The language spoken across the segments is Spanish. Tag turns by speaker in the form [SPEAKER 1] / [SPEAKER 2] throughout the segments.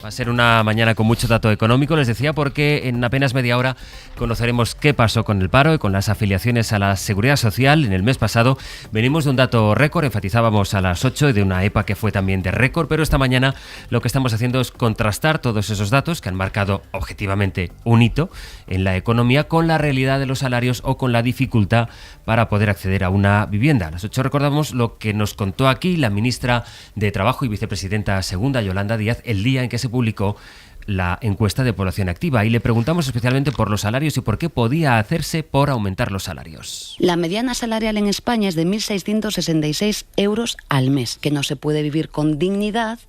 [SPEAKER 1] Va a ser una mañana con mucho dato económico, les decía, porque en apenas media hora conoceremos qué pasó con el paro y con las afiliaciones a la Seguridad Social. En el mes pasado venimos de un dato récord, enfatizábamos a las 8 y de una EPA que fue también de récord, pero esta mañana lo que estamos haciendo es contrastar todos esos datos que han marcado objetivamente un hito en la economía con la realidad de los salarios o con la dificultad para poder acceder a una vivienda. A las 8 recordamos lo que nos contó aquí la ministra de Trabajo y vicepresidenta segunda, Yolanda Díaz, el día en que se publicó la encuesta de población activa, y le preguntamos especialmente por los salarios y por qué podía hacerse por aumentar los salarios.
[SPEAKER 2] La mediana salarial en España es de 1.666 euros al mes, que no se puede vivir con dignidad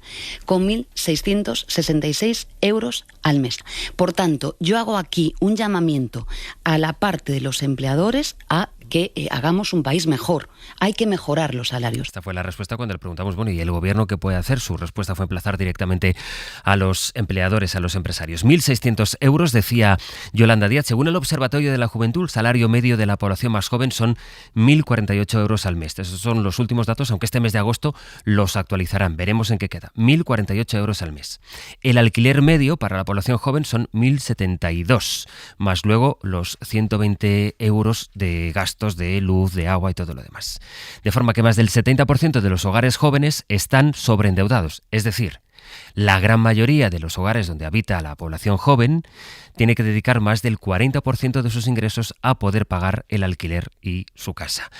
[SPEAKER 2] con 1.666 euros al mes. Por tanto, yo hago aquí un llamamiento a la parte de los empleadores a que hagamos un país mejor. Hay que mejorar los salarios.
[SPEAKER 1] Esta fue la respuesta cuando le preguntamos, bueno, ¿y el gobierno qué puede hacer? Su respuesta fue emplazar directamente a los empleadores, a los empresarios. 1.600 euros, decía Yolanda Díaz. Según el Observatorio de la Juventud, el salario medio de la población más joven son 1.048 euros al mes. Esos son los últimos datos, aunque este mes de agosto los actualizarán. Veremos en qué queda. 1.048 euros al mes. El alquiler medio para la población joven son 1.072, más luego los 120 euros de gasto de luz, de agua y todo lo demás. De forma que más del 70% de los hogares jóvenes están sobreendeudados. Es decir, la gran mayoría de los hogares donde habita la población joven tiene que dedicar más del 40% de sus ingresos a poder pagar el alquiler y su casa.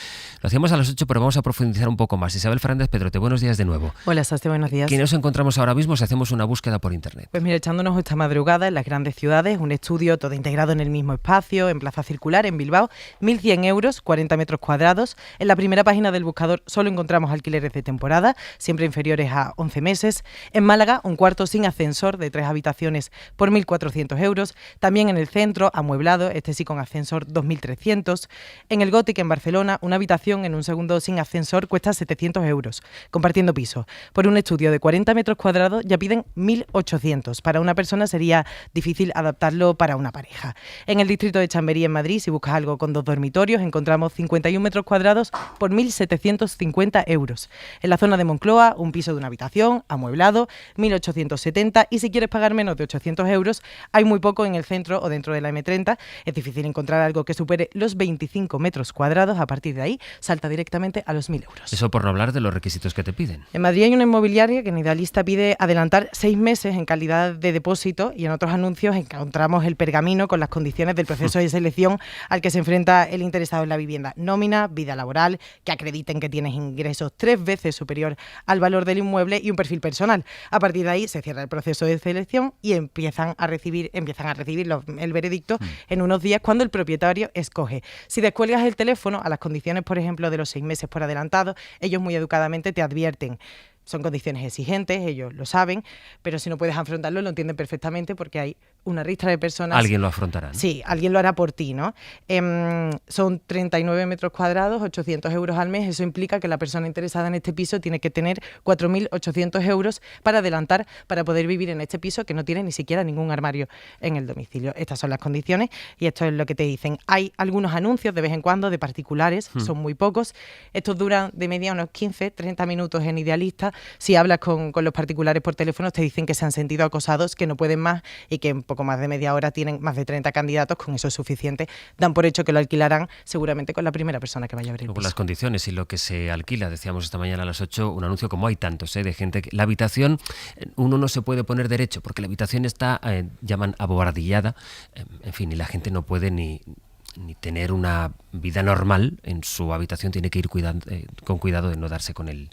[SPEAKER 1] Lo hacíamos a las 8, pero vamos a profundizar un poco más. Isabel Fernández Pedrote, buenos días de nuevo.
[SPEAKER 3] Hola, Sasti, buenos días.
[SPEAKER 1] ¿Qué nos encontramos ahora mismo si hacemos una búsqueda por internet?
[SPEAKER 3] Pues mira, echándonos esta madrugada en las grandes ciudades, un estudio todo integrado en el mismo espacio, en Plaza Circular, en Bilbao, 1.100 euros, 40 metros cuadrados. En la primera página del buscador solo encontramos alquileres de temporada, siempre inferiores a 11 meses. En Málaga, un cuarto sin ascensor de 3 habitaciones por 1.400 euros. También en el centro, amueblado, este sí con ascensor, 2.300. En el Gothic, en Barcelona, una habitación en un segundo sin ascensor cuesta 700 euros, compartiendo piso. Por un estudio de 40 metros cuadrados ya piden 1.800. Para una persona sería difícil adaptarlo para una pareja. En el distrito de Chamberí, en Madrid, si buscas algo con 2 dormitorios, encontramos 51 metros cuadrados por 1.750 euros. En la zona de Moncloa, un piso de una habitación, amueblado, 1.870. Y si quieres pagar menos de 800 euros, hay muy poco en el centro o dentro de la M30. Es difícil encontrar algo que supere los 25 metros cuadrados. A partir de ahí salta directamente a los 1.000 euros.
[SPEAKER 1] Eso por no hablar de los requisitos que te piden.
[SPEAKER 3] En Madrid hay una inmobiliaria que en Idealista pide adelantar 6 meses en calidad de depósito, y en otros anuncios encontramos el pergamino con las condiciones del proceso de selección al que se enfrenta el interesado en la vivienda: nómina, vida laboral, que acrediten que tienes ingresos 3 veces superior al valor del inmueble y un perfil personal. A partir de ahí se cierra el proceso de selección y empiezan a recibir el veredicto en unos días, cuando el propietario escoge. Si descuelgas el teléfono a las condiciones, por ejemplo, de los 6 meses por adelantado, ellos muy educadamente te advierten. Son condiciones exigentes, ellos lo saben, pero si no puedes afrontarlo, lo entienden perfectamente, porque hay una ristra de personas.
[SPEAKER 1] Alguien lo afrontará, ¿no?
[SPEAKER 3] Sí, alguien lo hará por ti, ¿no? Son 39 metros cuadrados, 800 euros al mes. Eso implica que la persona interesada en este piso tiene que tener 4.800 euros para adelantar, para poder vivir en este piso, que no tiene ni siquiera ningún armario en el domicilio. Estas son las condiciones y esto es lo que te dicen. Hay algunos anuncios de vez en cuando de particulares, son muy pocos. Estos duran de media unos 15, 30 minutos en Idealista. Si hablas con los particulares por teléfono, te dicen que se han sentido acosados, que no pueden más y que en poco más de media hora tienen más de 30 candidatos. Con eso es suficiente. Dan por hecho que lo alquilarán seguramente con la primera persona que vaya a abrir el
[SPEAKER 1] Luego
[SPEAKER 3] piso.
[SPEAKER 1] las condiciones y lo que se alquila. Decíamos esta mañana a las 8, un anuncio como hay tantos, de gente que la habitación, uno no se puede poner derecho porque la habitación está, llaman abobardillada, en fin, y la gente no puede ni tener una vida normal en su habitación, tiene que ir con cuidado de no darse con el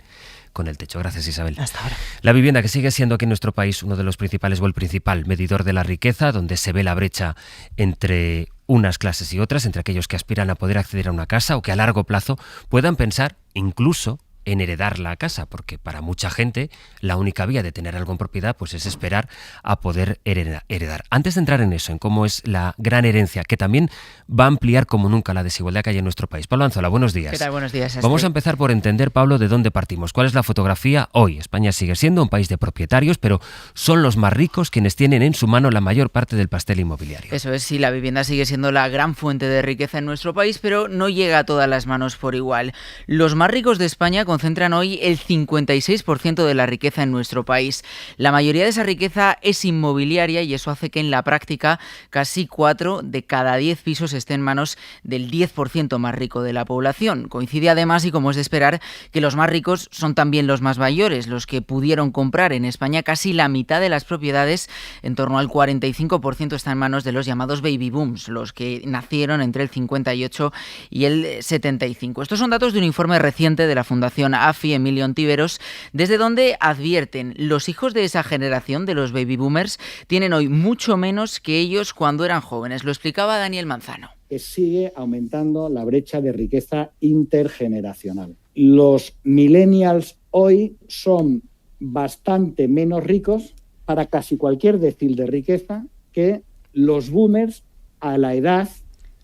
[SPEAKER 1] techo. Gracias, Isabel.
[SPEAKER 3] Hasta ahora.
[SPEAKER 1] La vivienda, que sigue siendo aquí en nuestro país uno de los principales o el principal medidor de la riqueza, donde se ve la brecha entre unas clases y otras, entre aquellos que aspiran a poder acceder a una casa o que a largo plazo puedan pensar incluso en heredar la casa, porque para mucha gente la única vía de tener algo en propiedad pues es esperar a poder heredar. Antes de entrar en eso, en cómo es la gran herencia, que también va a ampliar como nunca la desigualdad que hay en nuestro país. Pablo Anzola, buenos días.
[SPEAKER 4] ¿Qué tal? Buenos días.
[SPEAKER 1] Vamos a empezar por entender, Pablo, de dónde partimos. ¿Cuál es la fotografía hoy? España sigue siendo un país de propietarios, pero son los más ricos quienes tienen en su mano la mayor parte del pastel inmobiliario.
[SPEAKER 4] Eso es, sí, la vivienda sigue siendo la gran fuente de riqueza en nuestro país, pero no llega a todas las manos por igual. Los más ricos de España concentran hoy el 56% de la riqueza en nuestro país. La mayoría de esa riqueza es inmobiliaria y eso hace que en la práctica casi 4 de cada 10 pisos estén en manos del 10% más rico de la población. Coincide además, y como es de esperar, que los más ricos son también los más mayores, los que pudieron comprar. En España casi la mitad de las propiedades, en torno al 45%, está en manos de los llamados baby booms, los que nacieron entre el 58 y el 75. Estos son datos de un informe reciente de la Fundación AFI Emilio Ontiveros, desde donde advierten: los hijos de esa generación, de los baby boomers, tienen hoy mucho menos que ellos cuando eran jóvenes. Lo explicaba Daniel Manzano.
[SPEAKER 5] Que sigue aumentando la brecha de riqueza intergeneracional. Los millennials hoy son bastante menos ricos para casi cualquier decil de riqueza que los boomers a la edad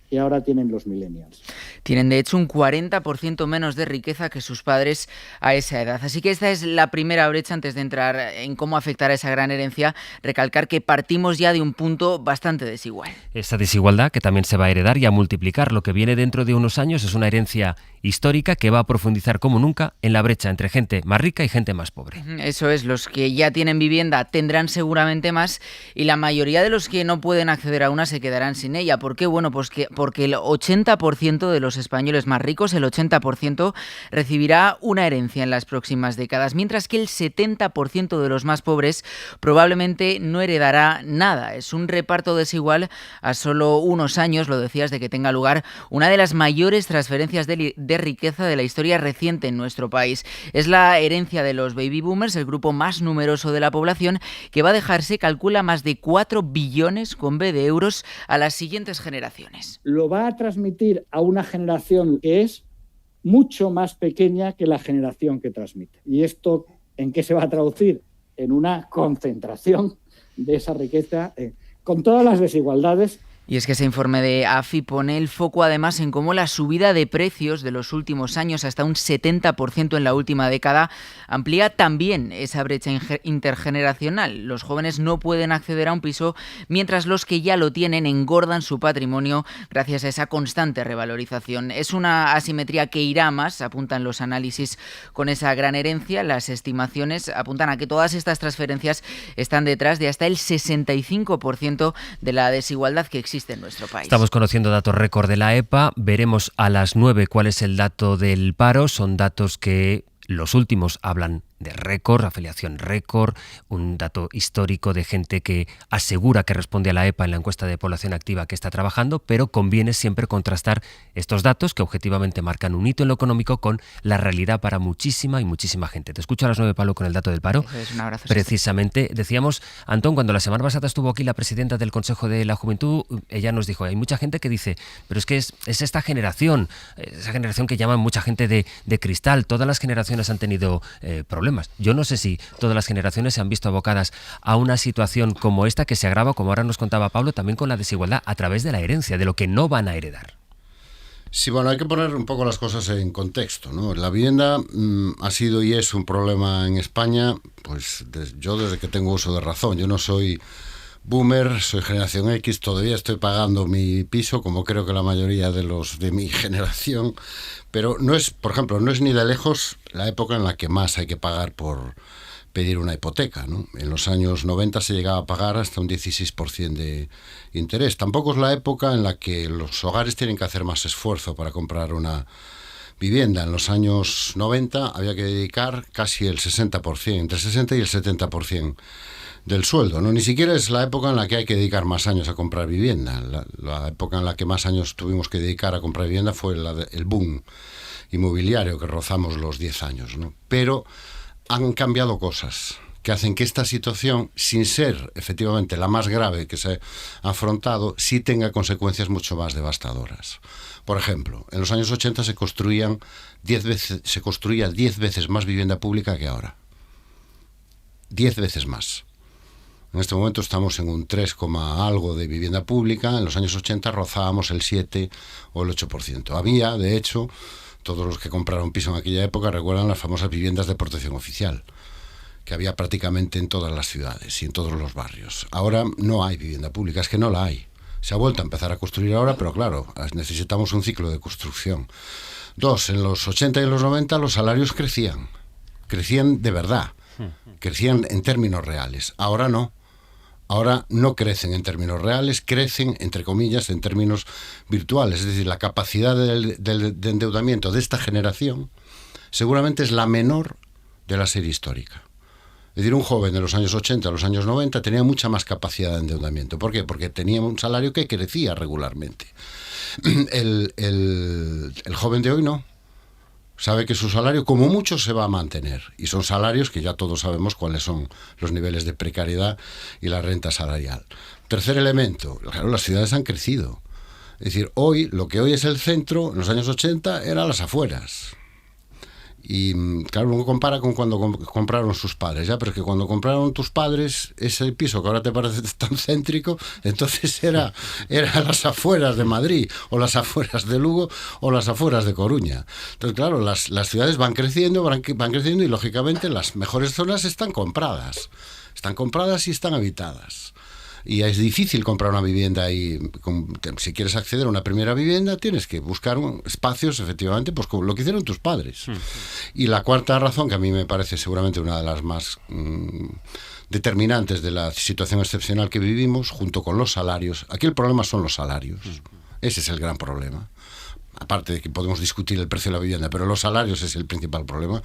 [SPEAKER 5] que ahora tienen los millennials.
[SPEAKER 4] Tienen de hecho un 40% menos de riqueza que sus padres a esa edad. Así que esta es la primera brecha. Antes de entrar en cómo afectará esa gran herencia, recalcar que partimos ya de un punto bastante desigual.
[SPEAKER 1] Esa desigualdad que también se va a heredar y a multiplicar. Lo que viene dentro de unos años es una herencia histórica que va a profundizar como nunca en la brecha entre gente más rica y gente más pobre.
[SPEAKER 4] Eso es, los que ya tienen vivienda tendrán seguramente más y la mayoría de los que no pueden acceder a una se quedarán sin ella. ¿Por qué? Bueno, pues porque el 80% de los españoles más ricos, el 80%, recibirá una herencia en las próximas décadas, mientras que el 70% de los más pobres probablemente no heredará nada. Es un reparto desigual a solo unos años, lo decías, de que tenga lugar una de las mayores transferencias de riqueza de la historia reciente en nuestro país. Es la herencia de los baby boomers, el grupo más numeroso de la población, que va a dejar, se calcula, más de 4 billones con B de euros a las siguientes generaciones.
[SPEAKER 5] Lo va a transmitir a una generación que es mucho más pequeña que la generación que transmite. ¿Y esto en qué se va a traducir? En una concentración de esa riqueza, con todas las desigualdades.
[SPEAKER 4] Y es que ese informe de AFI pone el foco además en cómo la subida de precios de los últimos años, hasta un 70% en la última década, amplía también esa brecha intergeneracional. Los jóvenes no pueden acceder a un piso, mientras los que ya lo tienen engordan su patrimonio gracias a esa constante revalorización. Es una asimetría que irá más, apuntan los análisis con esa gran herencia. Las estimaciones apuntan a que todas estas transferencias están detrás de hasta el 65% de la desigualdad que existe en nuestro país.
[SPEAKER 1] Estamos conociendo datos récord de la EPA. Veremos a las 9 cuál es el dato del paro. Son datos que los últimos hablan de récord, afiliación récord, un dato histórico de gente que asegura que responde a la EPA en la encuesta de población activa que está trabajando, pero conviene siempre contrastar estos datos que objetivamente marcan un hito en lo económico con la realidad para muchísima y muchísima gente. Te escucho a las 9, Pablo, con el dato del paro.
[SPEAKER 4] Un abrazo.
[SPEAKER 1] Precisamente, decíamos, Antón, cuando la semana pasada estuvo aquí la presidenta del Consejo de la Juventud, ella nos dijo, hay mucha gente que dice, pero es que es esta generación, esa generación que llaman mucha gente de cristal, todas las generaciones han tenido problemas. Yo no sé si todas las generaciones se han visto abocadas a una situación como esta, que se agrava, como ahora nos contaba Pablo, también con la desigualdad a través de la herencia, de lo que no van a heredar.
[SPEAKER 6] Sí, bueno, hay que poner un poco las cosas en contexto, ¿no? La vivienda ha sido y es un problema en España, pues yo desde que tengo uso de razón. Yo no soy boomer, soy generación X, todavía estoy pagando mi piso, como creo que la mayoría de los de mi generación, pero no es, por ejemplo, no es ni de lejos la época en la que más hay que pagar por pedir una hipoteca, ¿no? En los años 90 se llegaba a pagar hasta un 16% de interés. Tampoco es la época en la que los hogares tienen que hacer más esfuerzo para comprar una vivienda. En los años 90 había que dedicar casi el 60%, entre el 60 y el 70% del sueldo, ¿no? Ni siquiera es la época en la que hay que dedicar más años a comprar vivienda. La época en la que más años tuvimos que dedicar a comprar vivienda fue el boom inmobiliario, que rozamos los 10 años, ¿no? Pero han cambiado cosas que hacen que esta situación, sin ser efectivamente la más grave que se ha afrontado, sí tenga consecuencias mucho más devastadoras. Por ejemplo, en los años 80 se construía 10 veces más vivienda pública que ahora. 10 veces más. En este momento estamos en un 3, algo de vivienda pública. En los años 80 rozábamos el 7 o el 8%. Había, de hecho, todos los que compraron piso en aquella época recuerdan las famosas viviendas de protección oficial, que había prácticamente en todas las ciudades y en todos los barrios. Ahora no hay vivienda pública, es que no la hay. Se ha vuelto a empezar a construir ahora, pero claro, necesitamos un ciclo de construcción. 2, en los 80 y en los 90 los salarios crecían de verdad, crecían en términos reales. Ahora no. Ahora no crecen en términos reales, crecen, entre comillas, en términos virtuales. Es decir, la capacidad de endeudamiento de esta generación seguramente es la menor de la serie histórica. Es decir, un joven de los años 80 a los años 90 tenía mucha más capacidad de endeudamiento. ¿Por qué? Porque tenía un salario que crecía regularmente. El joven de hoy no. Sabe que su salario como mucho se va a mantener. Y son salarios que ya todos sabemos cuáles son los niveles de precariedad y la renta salarial. Tercer elemento, claro, las ciudades han crecido. Es decir, lo que hoy es el centro, en los años 80 eran las afueras. Y claro, uno compara con cuando compraron sus padres, ya, pero es que cuando compraron tus padres ese piso que ahora te parece tan céntrico, entonces era las afueras de Madrid, o las afueras de Lugo, o las afueras de Coruña. Entonces, claro, las ciudades van creciendo y lógicamente las mejores zonas están compradas y están habitadas. Y es difícil comprar una vivienda y si quieres acceder a una primera vivienda tienes que buscar espacios, efectivamente, pues como lo que hicieron tus padres. Y la cuarta razón, que a mí me parece seguramente una de las más determinantes de la situación excepcional que vivimos, junto con los salarios. Aquí el problema son los salarios. Ese es el gran problema. Aparte de que podemos discutir el precio de la vivienda, pero los salarios es el principal problema.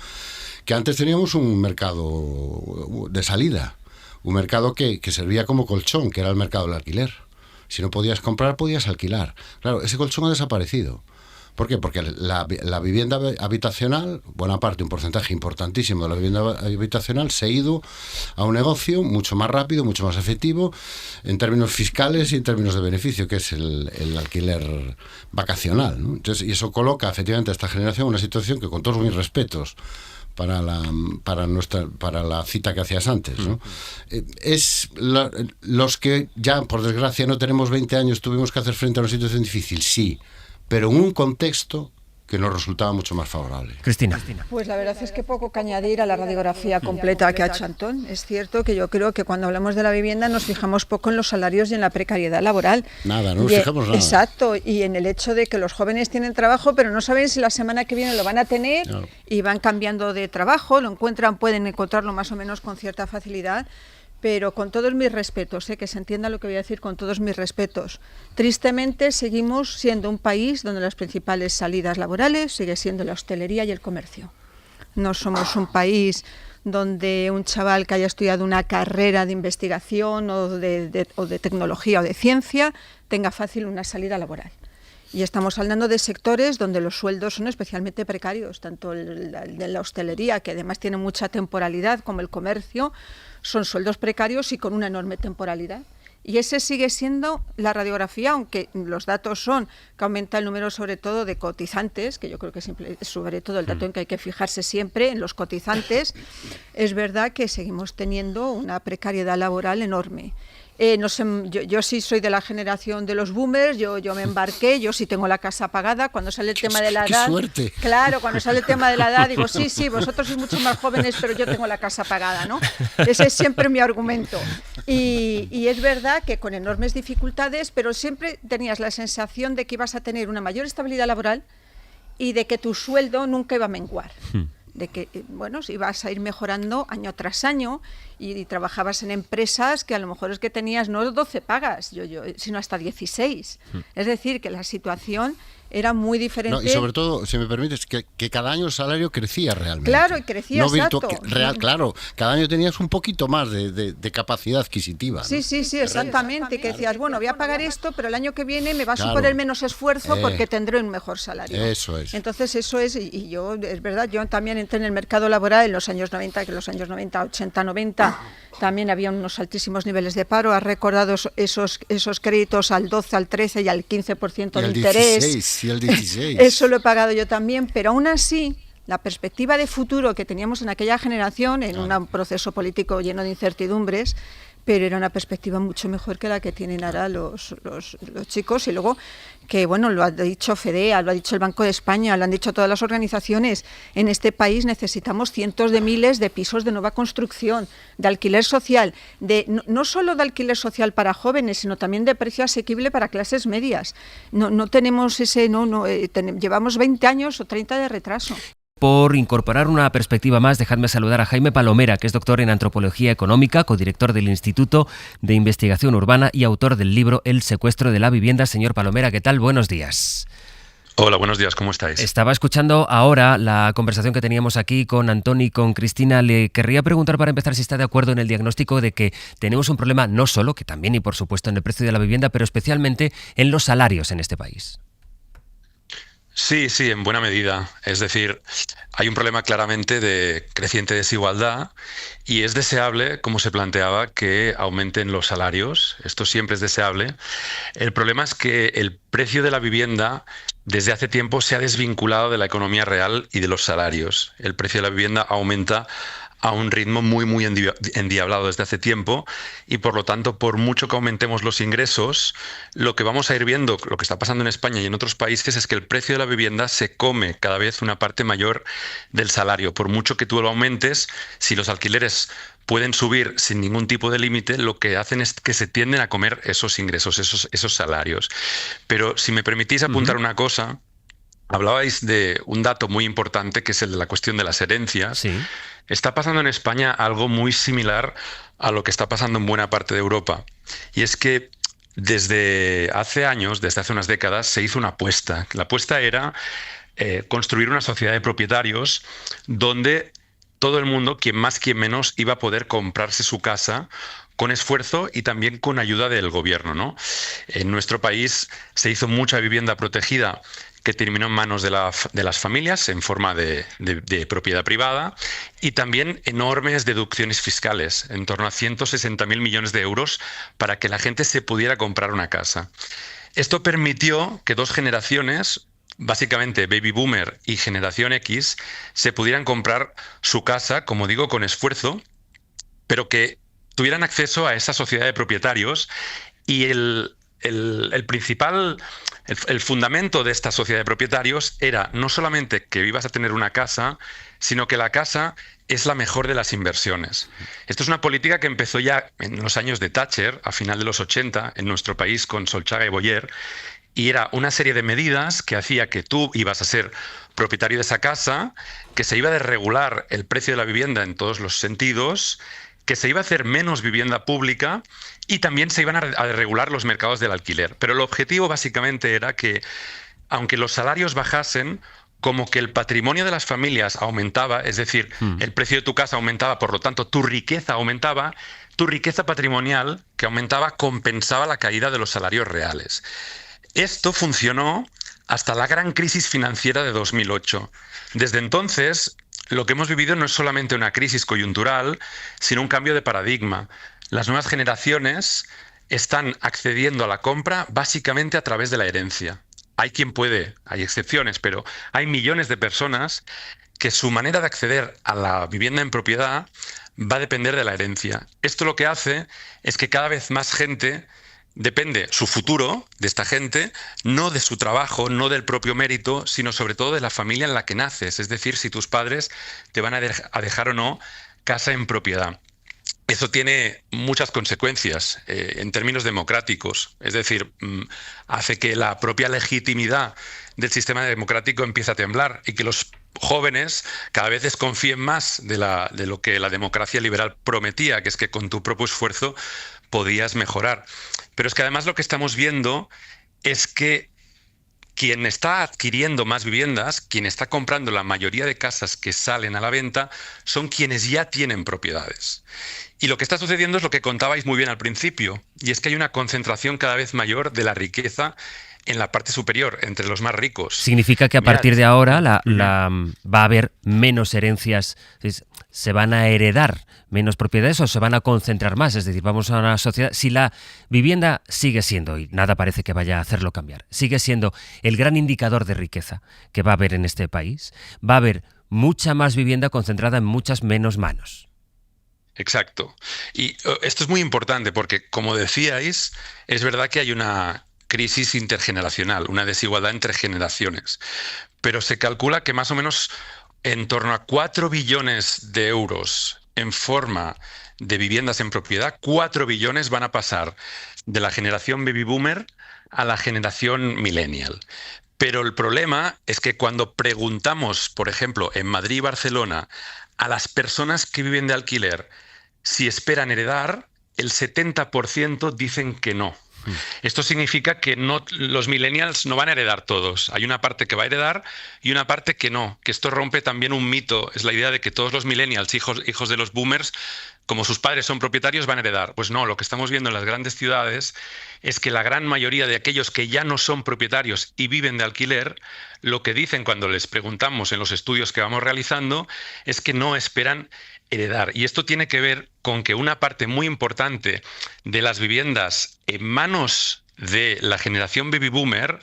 [SPEAKER 6] Que antes teníamos un mercado de salida. Un mercado que servía como colchón, que era el mercado del alquiler. Si no podías comprar, podías alquilar. Claro, ese colchón ha desaparecido. ¿Por qué? Porque la vivienda habitacional, buena parte, un porcentaje importantísimo de la vivienda habitacional, se ha ido a un negocio mucho más rápido, mucho más efectivo, en términos fiscales y en términos de beneficio, que es el alquiler vacacional, ¿no? Entonces, y eso coloca efectivamente a esta generación en una situación que, con todos mis respetos, para la cita que hacías antes, ¿no? Los que ya, por desgracia, no tenemos 20 años, tuvimos que hacer frente a una situación difícil, sí, pero en un contexto que nos resultaba mucho más favorable.
[SPEAKER 1] Cristina.
[SPEAKER 7] Pues la verdad es que poco que añadir a la radiografía completa que ha hecho Antón. Es cierto que yo creo que cuando hablamos de la vivienda nos fijamos poco en los salarios y en la precariedad laboral.
[SPEAKER 6] Nada, no nos fijamos nada.
[SPEAKER 7] Exacto, y en el hecho de que los jóvenes tienen trabajo, pero no saben si la semana que viene lo van a tener, claro. Y van cambiando de trabajo, pueden encontrarlo más o menos con cierta facilidad. Pero con todos mis respetos, que se entienda lo que voy a decir, con todos mis respetos. Tristemente seguimos siendo un país donde las principales salidas laborales sigue siendo la hostelería y el comercio. No somos un país donde un chaval que haya estudiado una carrera de investigación o de tecnología o de ciencia tenga fácil una salida laboral. Y estamos hablando de sectores donde los sueldos son especialmente precarios, tanto el de la hostelería, que además tiene mucha temporalidad, como el comercio, son sueldos precarios y con una enorme temporalidad. Y ese sigue siendo la radiografía, aunque los datos son que aumenta el número sobre todo de cotizantes, que yo creo que sobre todo el dato en que hay que fijarse siempre, en los cotizantes. Es verdad que seguimos teniendo una precariedad laboral enorme. No sé, yo sí soy de la generación de los boomers, yo me embarqué, yo sí tengo la casa pagada. Cuando sale el tema de la edad,
[SPEAKER 6] ¡qué suerte!
[SPEAKER 7] Claro, cuando sale el tema de la edad digo, sí, vosotros sois mucho más jóvenes, pero yo tengo la casa pagada, ¿no? Ese es siempre mi argumento. Y es verdad que con enormes dificultades, pero siempre tenías la sensación de que ibas a tener una mayor estabilidad laboral y de que tu sueldo nunca iba a menguar. De que, bueno, ibas a ir mejorando año tras año y trabajabas en empresas que a lo mejor es que tenías no 12 pagas, sino hasta 16. Es decir, que la situación era muy diferente.
[SPEAKER 6] No, y sobre todo, si me permites, que cada año el salario crecía realmente.
[SPEAKER 7] Claro, y crecía,
[SPEAKER 6] no
[SPEAKER 7] exacto.
[SPEAKER 6] Claro, cada año tenías un poquito más de capacidad adquisitiva, ¿no?
[SPEAKER 7] Sí, exactamente. Que decías, bueno, voy a pagar esto, pero el año que viene me va a suponer menos esfuerzo porque tendré un mejor salario.
[SPEAKER 6] Eso es.
[SPEAKER 7] Entonces, eso es, y yo, es verdad, yo también entré en el mercado laboral en los años 90, que en los años 90, 80, 90, también había unos altísimos niveles de paro. Has recordado esos créditos al 12, al 13 y al 15% de interés.
[SPEAKER 6] 16, y el 16.
[SPEAKER 7] Eso lo he pagado yo también, pero aún así, la perspectiva de futuro que teníamos en aquella generación, en un proceso político lleno de incertidumbres, pero era una perspectiva mucho mejor que la que tienen ahora los chicos. Y luego, que bueno, lo ha dicho FEDEA, lo ha dicho el Banco de España, lo han dicho todas las organizaciones, en este país necesitamos cientos de miles de pisos de nueva construcción, de alquiler social, no solo de alquiler social para jóvenes, sino también de precio asequible para clases medias. No tenemos llevamos 20 años o 30 de retraso.
[SPEAKER 1] Por incorporar una perspectiva más, dejadme saludar a Jaime Palomera, que es doctor en Antropología Económica, codirector del Instituto de Investigación Urbana y autor del libro El secuestro de la vivienda. Señor Palomera, ¿qué tal? Buenos días.
[SPEAKER 8] Hola, buenos días, ¿cómo estáis?
[SPEAKER 1] Estaba escuchando ahora la conversación que teníamos aquí con Antón y con Cristina. Le querría preguntar para empezar si está de acuerdo en el diagnóstico de que tenemos un problema no solo, que también y por supuesto en el precio de la vivienda, pero especialmente en los salarios en este país.
[SPEAKER 8] Sí, en buena medida. Es decir, hay un problema claramente de creciente desigualdad y es deseable, como se planteaba, que aumenten los salarios. Esto siempre es deseable. El problema es que el precio de la vivienda desde hace tiempo se ha desvinculado de la economía real y de los salarios. El precio de la vivienda aumenta a un ritmo muy endiablado desde hace tiempo y por lo tanto, por mucho que aumentemos los ingresos, lo que vamos a ir viendo, lo que está pasando en España y en otros países, es que el precio de la vivienda se come cada vez una parte mayor del salario. Por mucho que tú lo aumentes, si los alquileres pueden subir sin ningún tipo de límite, lo que hacen es que se tienden a comer esos ingresos, esos salarios. Pero si me permitís apuntar una cosa, hablabais de un dato muy importante que es el de la cuestión de las herencias.
[SPEAKER 1] Sí.
[SPEAKER 8] Está pasando en España algo muy similar a lo que está pasando en buena parte de Europa. Y es que desde hace años, desde hace unas décadas, se hizo una apuesta. La apuesta era construir una sociedad de propietarios donde todo el mundo, quien más, quien menos, iba a poder comprarse su casa con esfuerzo y también con ayuda del gobierno, ¿no? En nuestro país se hizo mucha vivienda protegida que terminó en manos de las familias en forma de propiedad privada y también enormes deducciones fiscales, en torno a 160.000 millones de euros para que la gente se pudiera comprar una casa. Esto permitió que dos generaciones, básicamente Baby Boomer y Generación X, se pudieran comprar su casa, como digo, con esfuerzo, pero que tuvieran acceso a esa sociedad de propietarios y el fundamento de esta sociedad de propietarios era no solamente que ibas a tener una casa, sino que la casa es la mejor de las inversiones. Esto es una política que empezó ya en los años de Thatcher, a final de los 80, en nuestro país con Solchaga y Boyer, y era una serie de medidas que hacía que tú ibas a ser propietario de esa casa, que se iba a desregular el precio de la vivienda en todos los sentidos, que se iba a hacer menos vivienda pública y también se iban a regular los mercados del alquiler. Pero el objetivo básicamente era que, aunque los salarios bajasen, como que el patrimonio de las familias aumentaba, es decir, el precio de tu casa aumentaba, por lo tanto tu riqueza aumentaba, tu riqueza patrimonial que aumentaba compensaba la caída de los salarios reales. Esto funcionó hasta la gran crisis financiera de 2008. Desde entonces, lo que hemos vivido no es solamente una crisis coyuntural, sino un cambio de paradigma. Las nuevas generaciones están accediendo a la compra básicamente a través de la herencia. Hay quien puede, hay excepciones, pero hay millones de personas que su manera de acceder a la vivienda en propiedad va a depender de la herencia. Esto lo que hace es que cada vez más gente depende su futuro de esta gente, no de su trabajo, no del propio mérito, sino sobre todo de la familia en la que naces. Es decir, si tus padres te van a dejar o no casa en propiedad. Eso tiene muchas consecuencias en términos democráticos. Es decir, hace que la propia legitimidad del sistema democrático empiece a temblar y que los jóvenes cada vez desconfíen más de lo que la democracia liberal prometía, que es que con tu propio esfuerzo podías mejorar. Pero es que además lo que estamos viendo es que quien está adquiriendo más viviendas, quien está comprando la mayoría de casas que salen a la venta, son quienes ya tienen propiedades. Y lo que está sucediendo es lo que contabais muy bien al principio, y es que hay una concentración cada vez mayor de la riqueza en la parte superior, entre los más ricos.
[SPEAKER 1] Significa que a partir de ahora va a haber menos herencias, se van a heredar menos propiedades o se van a concentrar más. Es decir, vamos a una sociedad, si la vivienda sigue siendo, y nada parece que vaya a hacerlo cambiar, sigue siendo el gran indicador de riqueza que va a haber en este país, va a haber mucha más vivienda concentrada en muchas menos manos.
[SPEAKER 8] Exacto. Y esto es muy importante porque, como decíais, es verdad que hay una crisis intergeneracional, una desigualdad entre generaciones, pero se calcula que más o menos en torno a 4 billones de euros en forma de viviendas en propiedad, 4 billones van a pasar de la generación baby boomer a la generación millennial. Pero el problema es que cuando preguntamos, por ejemplo, en Madrid y Barcelona, a las personas que viven de alquiler si esperan heredar, el 70% dicen que no. Esto significa que los millennials no van a heredar todos. Hay una parte que va a heredar y una parte que no. Que esto rompe también un mito. Es la idea de que todos los millennials, hijos de los boomers, como sus padres son propietarios, van a heredar. Pues no, lo que estamos viendo en las grandes ciudades es que la gran mayoría de aquellos que ya no son propietarios y viven de alquiler, lo que dicen cuando les preguntamos en los estudios que vamos realizando es que no esperan heredar. Y esto tiene que ver con que una parte muy importante de las viviendas en manos de la generación baby boomer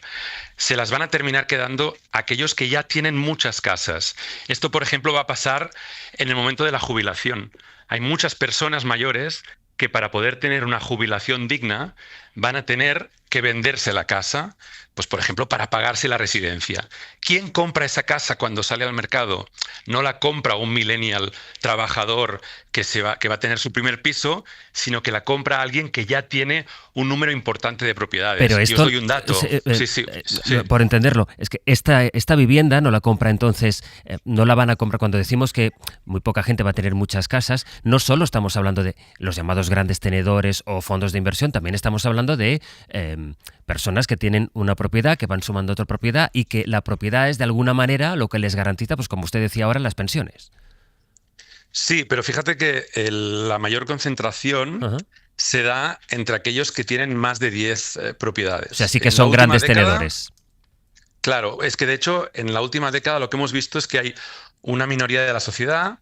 [SPEAKER 8] se las van a terminar quedando aquellos que ya tienen muchas casas. Esto, por ejemplo, va a pasar en el momento de la jubilación. Hay muchas personas mayores que para poder tener una jubilación digna van a tener que venderse la casa, pues por ejemplo, para pagarse la residencia. ¿Quién compra esa casa cuando sale al mercado? No la compra un millennial trabajador que va a tener su primer piso, sino que la compra alguien que ya tiene un número importante de propiedades.
[SPEAKER 1] Pero esto,
[SPEAKER 8] yo os doy un dato. Sí.
[SPEAKER 1] Por entenderlo, es que esta vivienda no la compra entonces, no la van a comprar cuando decimos que muy poca gente va a tener muchas casas. No solo estamos hablando de los llamados grandes tenedores o fondos de inversión, también estamos hablando de personas que tienen una propiedad, que van sumando otra propiedad y que la propiedad es de alguna manera lo que les garantiza, pues como usted decía ahora, las pensiones.
[SPEAKER 8] Sí, pero fíjate que la mayor concentración se da entre aquellos que tienen más de 10 propiedades.
[SPEAKER 1] O sea, sí que son grandes tenedores.
[SPEAKER 8] Claro, es que de hecho en la última década lo que hemos visto es que hay una minoría de la sociedad,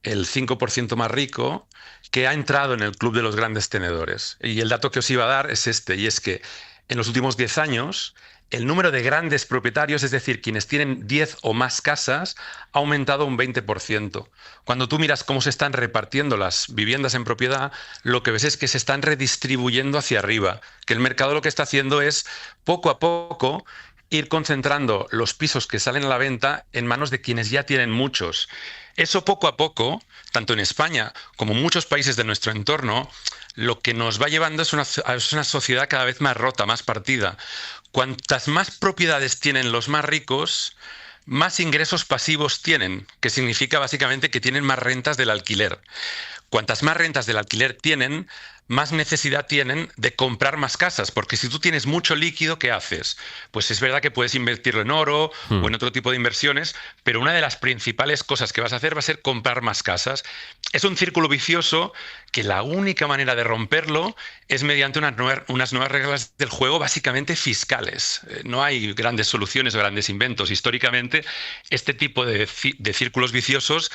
[SPEAKER 8] el 5% más rico, que ha entrado en el club de los grandes tenedores. Y el dato que os iba a dar es este, y es que en los últimos 10 años el número de grandes propietarios, es decir, quienes tienen 10 o más casas, ha aumentado un 20%. Cuando tú miras cómo se están repartiendo las viviendas en propiedad, lo que ves es que se están redistribuyendo hacia arriba, que el mercado lo que está haciendo es, poco a poco, ir concentrando los pisos que salen a la venta en manos de quienes ya tienen muchos. Eso poco a poco, tanto en España como en muchos países de nuestro entorno, lo que nos va llevando es una sociedad cada vez más rota, más partida. Cuantas más propiedades tienen los más ricos, más ingresos pasivos tienen, que significa básicamente que tienen más rentas del alquiler. Cuantas más rentas del alquiler tienen, más necesidad tienen de comprar más casas, porque si tú tienes mucho líquido, ¿qué haces? Pues es verdad que puedes invertirlo en oro o en otro tipo de inversiones, pero una de las principales cosas que vas a hacer va a ser comprar más casas. Es un círculo vicioso que la única manera de romperlo es mediante unas nuevas reglas del juego, básicamente fiscales. No hay grandes soluciones o grandes inventos. Históricamente, este tipo de círculos viciosos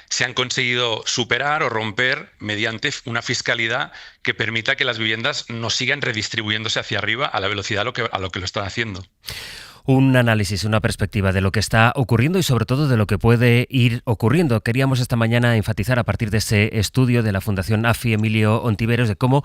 [SPEAKER 8] se han conseguido superar o romper mediante una fiscalidad que permita que las viviendas no sigan redistribuyéndose hacia arriba a la velocidad a lo que lo están haciendo.
[SPEAKER 1] Un análisis, una perspectiva de lo que está ocurriendo y sobre todo de lo que puede ir ocurriendo. Queríamos esta mañana enfatizar a partir de ese estudio de la Fundación AFI Emilio Ontiveros de cómo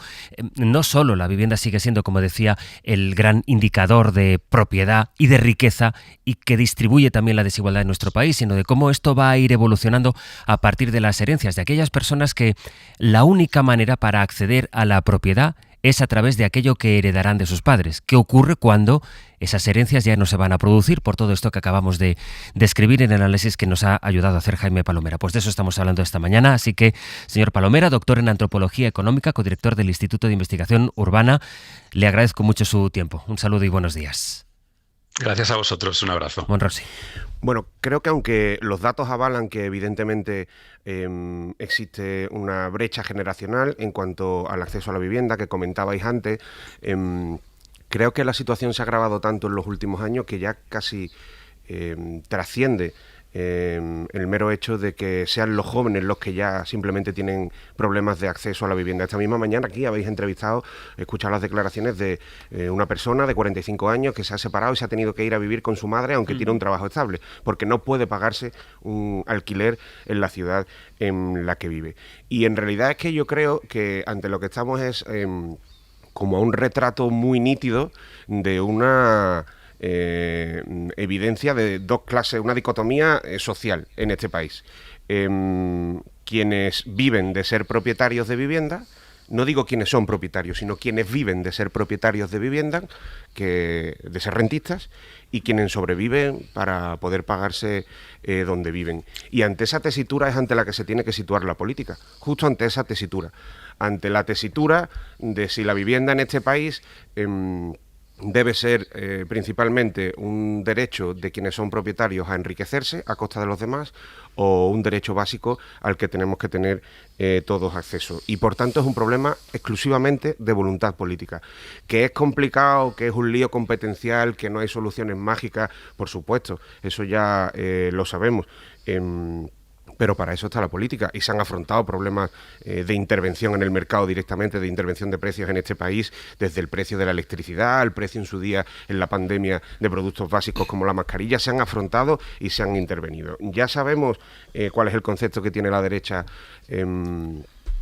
[SPEAKER 1] no solo la vivienda sigue siendo, como decía, el gran indicador de propiedad y de riqueza y que distribuye también la desigualdad en nuestro país, sino de cómo esto va a ir evolucionando a partir de las herencias de aquellas personas que la única manera para acceder a la propiedad es a través de aquello que heredarán de sus padres. ¿Qué ocurre cuando esas herencias ya no se van a producir? Por todo esto que acabamos de describir en el análisis que nos ha ayudado a hacer Jaime Palomera. Pues de eso estamos hablando esta mañana. Así que, señor Palomera, doctor en Antropología Económica, codirector del Instituto de Investigación Urbana, le agradezco mucho su tiempo. Un saludo y buenos días.
[SPEAKER 8] Gracias a vosotros. Un abrazo.
[SPEAKER 1] Monrossi.
[SPEAKER 9] Bueno, creo que aunque los datos avalan que evidentemente existe una brecha generacional en cuanto al acceso a la vivienda que comentabais antes, creo que la situación se ha agravado tanto en los últimos años que ya casi trasciende el mero hecho de que sean los jóvenes los que ya simplemente tienen problemas de acceso a la vivienda. Esta misma mañana aquí habéis escuchado las declaraciones de una persona de 45 años que se ha separado y se ha tenido que ir a vivir con su madre, aunque tiene un trabajo estable, porque no puede pagarse un alquiler en la ciudad en la que vive. Y en realidad es que yo creo que ante lo que estamos es como un retrato muy nítido de una evidencia de dos clases, una dicotomía social en este país. Quienes viven de ser propietarios de vivienda, no digo quienes son propietarios, sino quienes viven de ser propietarios de vivienda, de ser rentistas, y quienes sobreviven para poder pagarse donde viven. Y ante esa tesitura es ante la que se tiene que situar la política, justo ante esa tesitura, ante la tesitura de si la vivienda en este país debe ser principalmente un derecho de quienes son propietarios a enriquecerse a costa de los demás, o un derecho básico al que tenemos que tener todos acceso. Y por tanto es un problema exclusivamente de voluntad política. Que es complicado, que es un lío competencial, que no hay soluciones mágicas, por supuesto, eso ya lo sabemos. Pero para eso está la política, y se han afrontado problemas de intervención en el mercado directamente, de intervención de precios en este país, desde el precio de la electricidad, el precio en su día en la pandemia de productos básicos como la mascarilla, se han afrontado y se han intervenido. Ya sabemos cuál es el concepto que tiene la derecha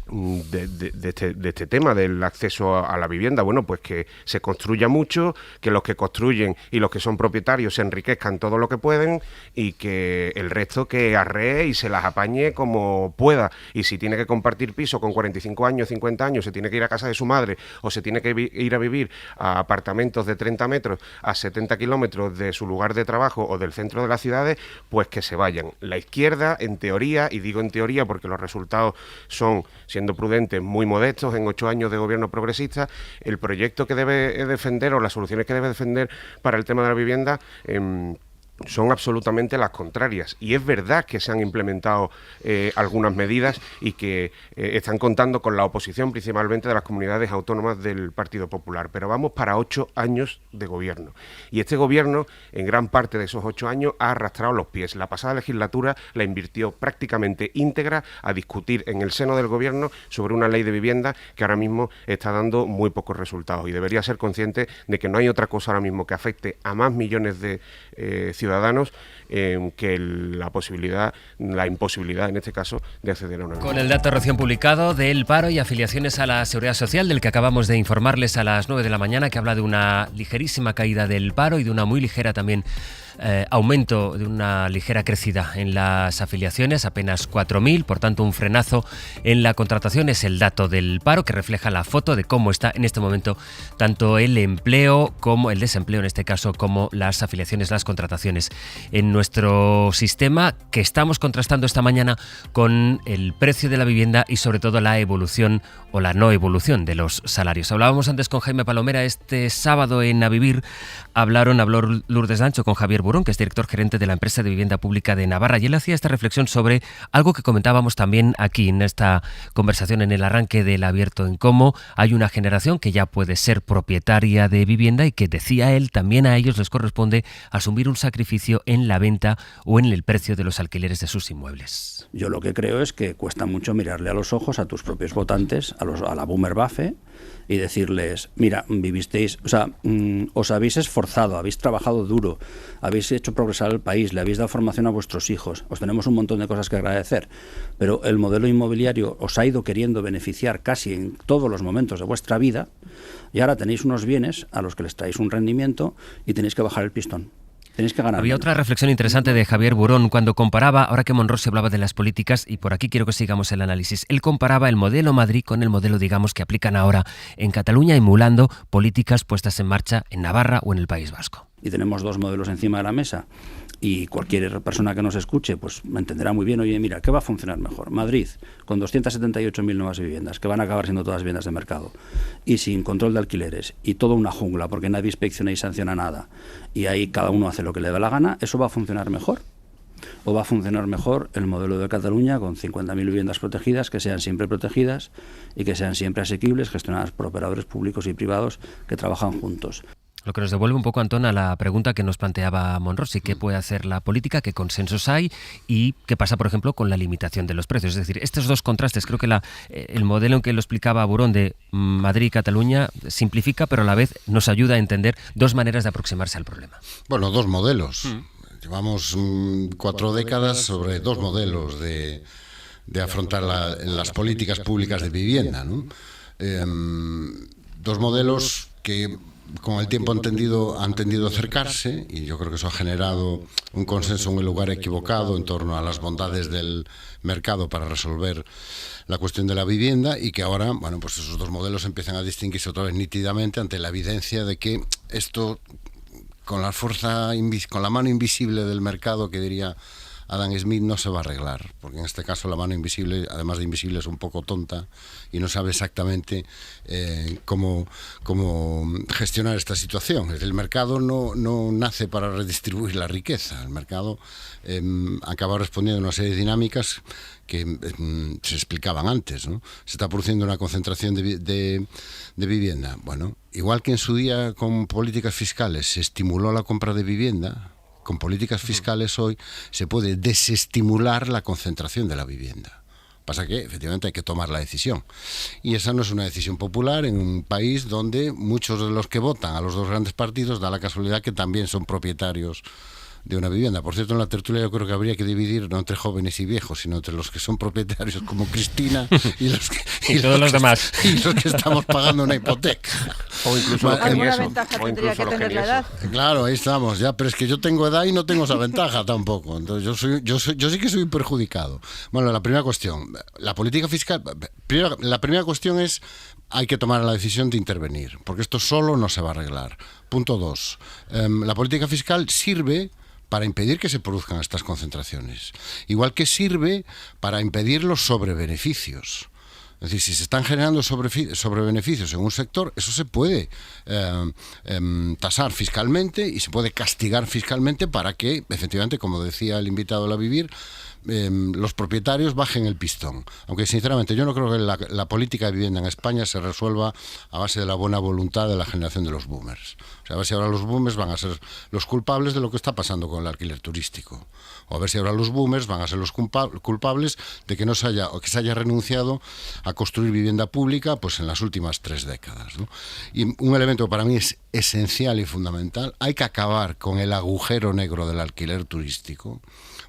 [SPEAKER 9] de este tema del acceso a la vivienda. Bueno, pues que se construya mucho, que los que construyen y los que son propietarios se enriquezcan todo lo que pueden, y que el resto que arree y se las apañe como pueda. Y si tiene que compartir piso con 45 años, 50 años, se tiene que ir a casa de su madre, o se tiene que ir a vivir a apartamentos de 30 metros a 70 kilómetros de su lugar de trabajo o del centro de las ciudades, pues que se vayan. La izquierda, en teoría, y digo en teoría porque los resultados son, siendo prudentes, muy modestos en 8 años de gobierno progresista, el proyecto que debe defender o las soluciones que debe defender para el tema de la vivienda son absolutamente las contrarias. Y es verdad que se han implementado algunas medidas y que están contando con la oposición principalmente de las comunidades autónomas del Partido Popular, pero vamos para 8 años de gobierno. Y este gobierno, en gran parte de esos 8 años, ha arrastrado los pies. La pasada legislatura la invirtió prácticamente íntegra a discutir en el seno del gobierno sobre una ley de vivienda que ahora mismo está dando muy pocos resultados, y debería ser consciente de que no hay otra cosa ahora mismo que afecte a más millones de ciudadanos que la imposibilidad en este caso de acceder a una vivienda.
[SPEAKER 1] Con el dato recién publicado del paro y afiliaciones a la Seguridad Social, del que acabamos de informarles a las 9 de la mañana, que habla de una ligerísima caída del paro y de una muy ligera también aumento, de una ligera crecida en las afiliaciones, apenas 4.000, por tanto un frenazo en la contratación. Es el dato del paro que refleja la foto de cómo está en este momento tanto el empleo como el desempleo, en este caso, como las afiliaciones, las contrataciones en nuestro sistema, que estamos contrastando esta mañana con el precio de la vivienda y sobre todo la evolución o la no evolución de los salarios. Hablábamos antes con Jaime Palomera. Este sábado en A Vivir habló Lourdes Lancho con Javier Burón, que es director gerente de la empresa de vivienda pública de Navarra, y él hacía esta reflexión sobre algo que comentábamos también aquí en esta conversación en el arranque del Abierto, en cómo hay una generación que ya puede ser propietaria de vivienda y que, decía él, también a ellos les corresponde asumir un sacrificio en la venta o en el precio de los alquileres de sus inmuebles.
[SPEAKER 10] Yo lo que creo es que cuesta mucho mirarle a los ojos a tus propios votantes, a la boomer buffe, y decirles, mira, vivisteis, os habéis esforzado, habéis trabajado duro, habéis hecho progresar el país, le habéis dado formación a vuestros hijos, os tenemos un montón de cosas que agradecer, pero el modelo inmobiliario os ha ido queriendo beneficiar casi en todos los momentos de vuestra vida, y ahora tenéis unos bienes a los que les traéis un rendimiento y tenéis que bajar el pistón. Tenéis que ganar.
[SPEAKER 1] Había otra reflexión interesante de Javier Burón cuando comparaba, ahora que Monrosi hablaba de las políticas, y por aquí quiero que sigamos el análisis. Él comparaba el modelo Madrid con el modelo, digamos, que aplican ahora en Cataluña, emulando políticas puestas en marcha en Navarra o en el País Vasco.
[SPEAKER 10] Y tenemos dos modelos encima de la mesa, y cualquier persona que nos escuche pues me entenderá muy bien. Oye, mira, ¿qué va a funcionar mejor? Madrid, con 278.000 nuevas viviendas, que van a acabar siendo todas viviendas de mercado, y sin control de alquileres, y toda una jungla, porque nadie inspecciona y sanciona nada, y ahí cada uno hace lo que le da la gana. ¿Eso va a funcionar mejor? ¿O va a funcionar mejor el modelo de Cataluña, con 50.000 viviendas protegidas, que sean siempre protegidas y que sean siempre asequibles, gestionadas por operadores públicos y privados que trabajan juntos?
[SPEAKER 1] Lo que nos devuelve un poco, Antón, a la pregunta que nos planteaba Monrosi: ¿qué puede hacer la política? ¿Qué consensos hay? ¿Y qué pasa, por ejemplo, con la limitación de los precios? Es decir, estos dos contrastes, creo que el modelo en que lo explicaba Burón de Madrid y Cataluña simplifica, pero a la vez nos ayuda a entender dos maneras de aproximarse al problema.
[SPEAKER 6] Bueno, dos modelos. Llevamos 4 décadas sobre dos modelos de afrontar las políticas públicas de vivienda, ¿no? Dos modelos que con el tiempo han tendido a acercarse, y yo creo que eso ha generado un consenso en el lugar equivocado en torno a las bondades del mercado para resolver la cuestión de la vivienda, y que ahora, bueno, pues esos dos modelos empiezan a distinguirse otra vez nítidamente ante la evidencia de que esto, con la mano invisible del mercado, que diría Adam Smith, no se va a arreglar, porque en este caso la mano invisible, además de invisible, es un poco tonta y no sabe exactamente cómo gestionar esta situación. El mercado no nace para redistribuir la riqueza. El mercado acaba respondiendo a una serie de dinámicas que se explicaban antes, ¿no? Se está produciendo una concentración de vivienda. Bueno, igual que en su día con políticas fiscales se estimuló la compra de vivienda, con políticas fiscales hoy se puede desestimular la concentración de la vivienda. Pasa que efectivamente hay que tomar la decisión. Y esa no es una decisión popular en un país donde muchos de los que votan a los dos grandes partidos da la casualidad que también son propietarios de una vivienda. Por cierto, en la tertulia yo creo que habría que dividir no entre jóvenes y viejos, sino entre los que son propietarios como Cristina y los que,
[SPEAKER 1] y todos los demás.
[SPEAKER 6] Y los que estamos pagando una hipoteca.
[SPEAKER 9] O incluso los que
[SPEAKER 7] alguna
[SPEAKER 9] eso,
[SPEAKER 7] ventaja
[SPEAKER 9] o
[SPEAKER 7] tendría que
[SPEAKER 9] incluso los
[SPEAKER 7] tener la
[SPEAKER 9] que
[SPEAKER 7] edad.
[SPEAKER 6] Claro, ahí estamos, ya, pero es que yo tengo edad y no tengo esa ventaja tampoco. Entonces yo sí que soy perjudicado. Bueno, la primera cuestión, la política fiscal, la primera cuestión es: hay que tomar la decisión de intervenir, porque esto solo no se va a arreglar. Punto 2, la política fiscal sirve para impedir que se produzcan estas concentraciones, igual que sirve para impedir los sobrebeneficios. Es decir, si se están generando sobrebeneficios en un sector, eso se puede tasar fiscalmente y se puede castigar fiscalmente para que, efectivamente, como decía el invitado a la Vivir, los propietarios bajen el pistón. Aunque sinceramente yo no creo que la política de vivienda en España se resuelva a base de la buena voluntad de la generación de los boomers. O sea, a ver si ahora los boomers van a ser los culpables de lo que está pasando con el alquiler turístico. O a ver si ahora los boomers van a ser los culpables de que se haya renunciado a construir vivienda pública pues en las últimas 3 décadas, ¿no? Y un elemento que para mí es esencial y fundamental: hay que acabar con el agujero negro del alquiler turístico,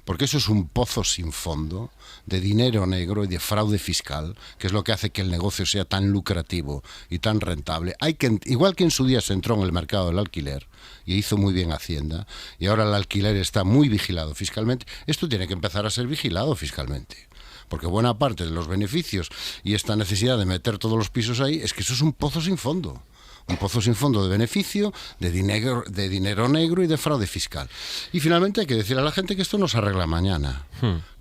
[SPEAKER 6] porque eso es un pozo sin fondo de dinero negro y de fraude fiscal, que es lo que hace que el negocio sea tan lucrativo y tan rentable. Igual que en su día se entró en el mercado del alquiler, y hizo muy bien Hacienda, y ahora el alquiler está muy vigilado fiscalmente, esto tiene que empezar a ser vigilado fiscalmente. Porque buena parte de los beneficios y esta necesidad de meter todos los pisos ahí, es que eso es un pozo sin fondo. Un pozo sin fondo de beneficio, de dinero negro y de fraude fiscal. Y finalmente hay que decir a la gente que esto no se arregla mañana,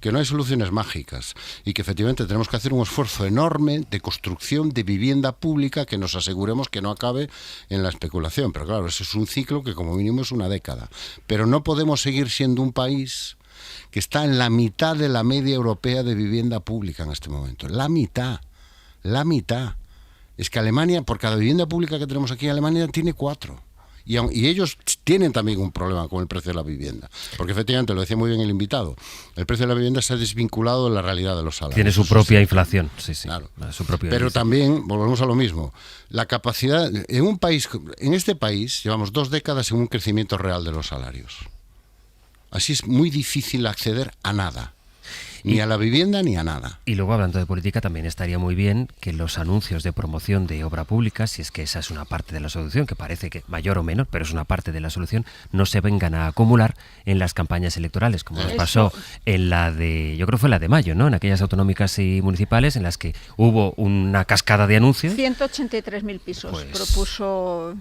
[SPEAKER 6] que no hay soluciones mágicas y que efectivamente tenemos que hacer un esfuerzo enorme de construcción de vivienda pública que nos aseguremos que no acabe en la especulación. Pero claro, eso es un ciclo que como mínimo es una década. Pero no podemos seguir siendo un país que está en la mitad de la media europea de vivienda pública en este momento. La mitad. Es que Alemania, por cada vivienda pública que tenemos aquí, Alemania tiene 4. Y ellos tienen también un problema con el precio de la vivienda. Porque efectivamente, lo decía muy bien el invitado, el precio de la vivienda se ha desvinculado de la realidad de los salarios.
[SPEAKER 1] Tiene su propia inflación, sí.
[SPEAKER 6] Claro.
[SPEAKER 1] Su propio
[SPEAKER 6] Pero
[SPEAKER 1] índice.
[SPEAKER 6] también, volvemos a lo mismo, la capacidad, en este país llevamos 2 décadas en un crecimiento real de los salarios. Así es muy difícil acceder a nada. Ni a la vivienda ni a nada.
[SPEAKER 1] Y luego, hablando de política, también estaría muy bien que los anuncios de promoción de obra pública, si es que esa es una parte de la solución, que parece que mayor o menor, pero es una parte de la solución, no se vengan a acumular en las campañas electorales, como nos pasó en la de, yo creo que fue la de mayo, ¿no? En aquellas autonómicas y municipales en las que hubo una cascada de anuncios.
[SPEAKER 7] 183.000 pisos
[SPEAKER 1] Pues
[SPEAKER 7] propuso,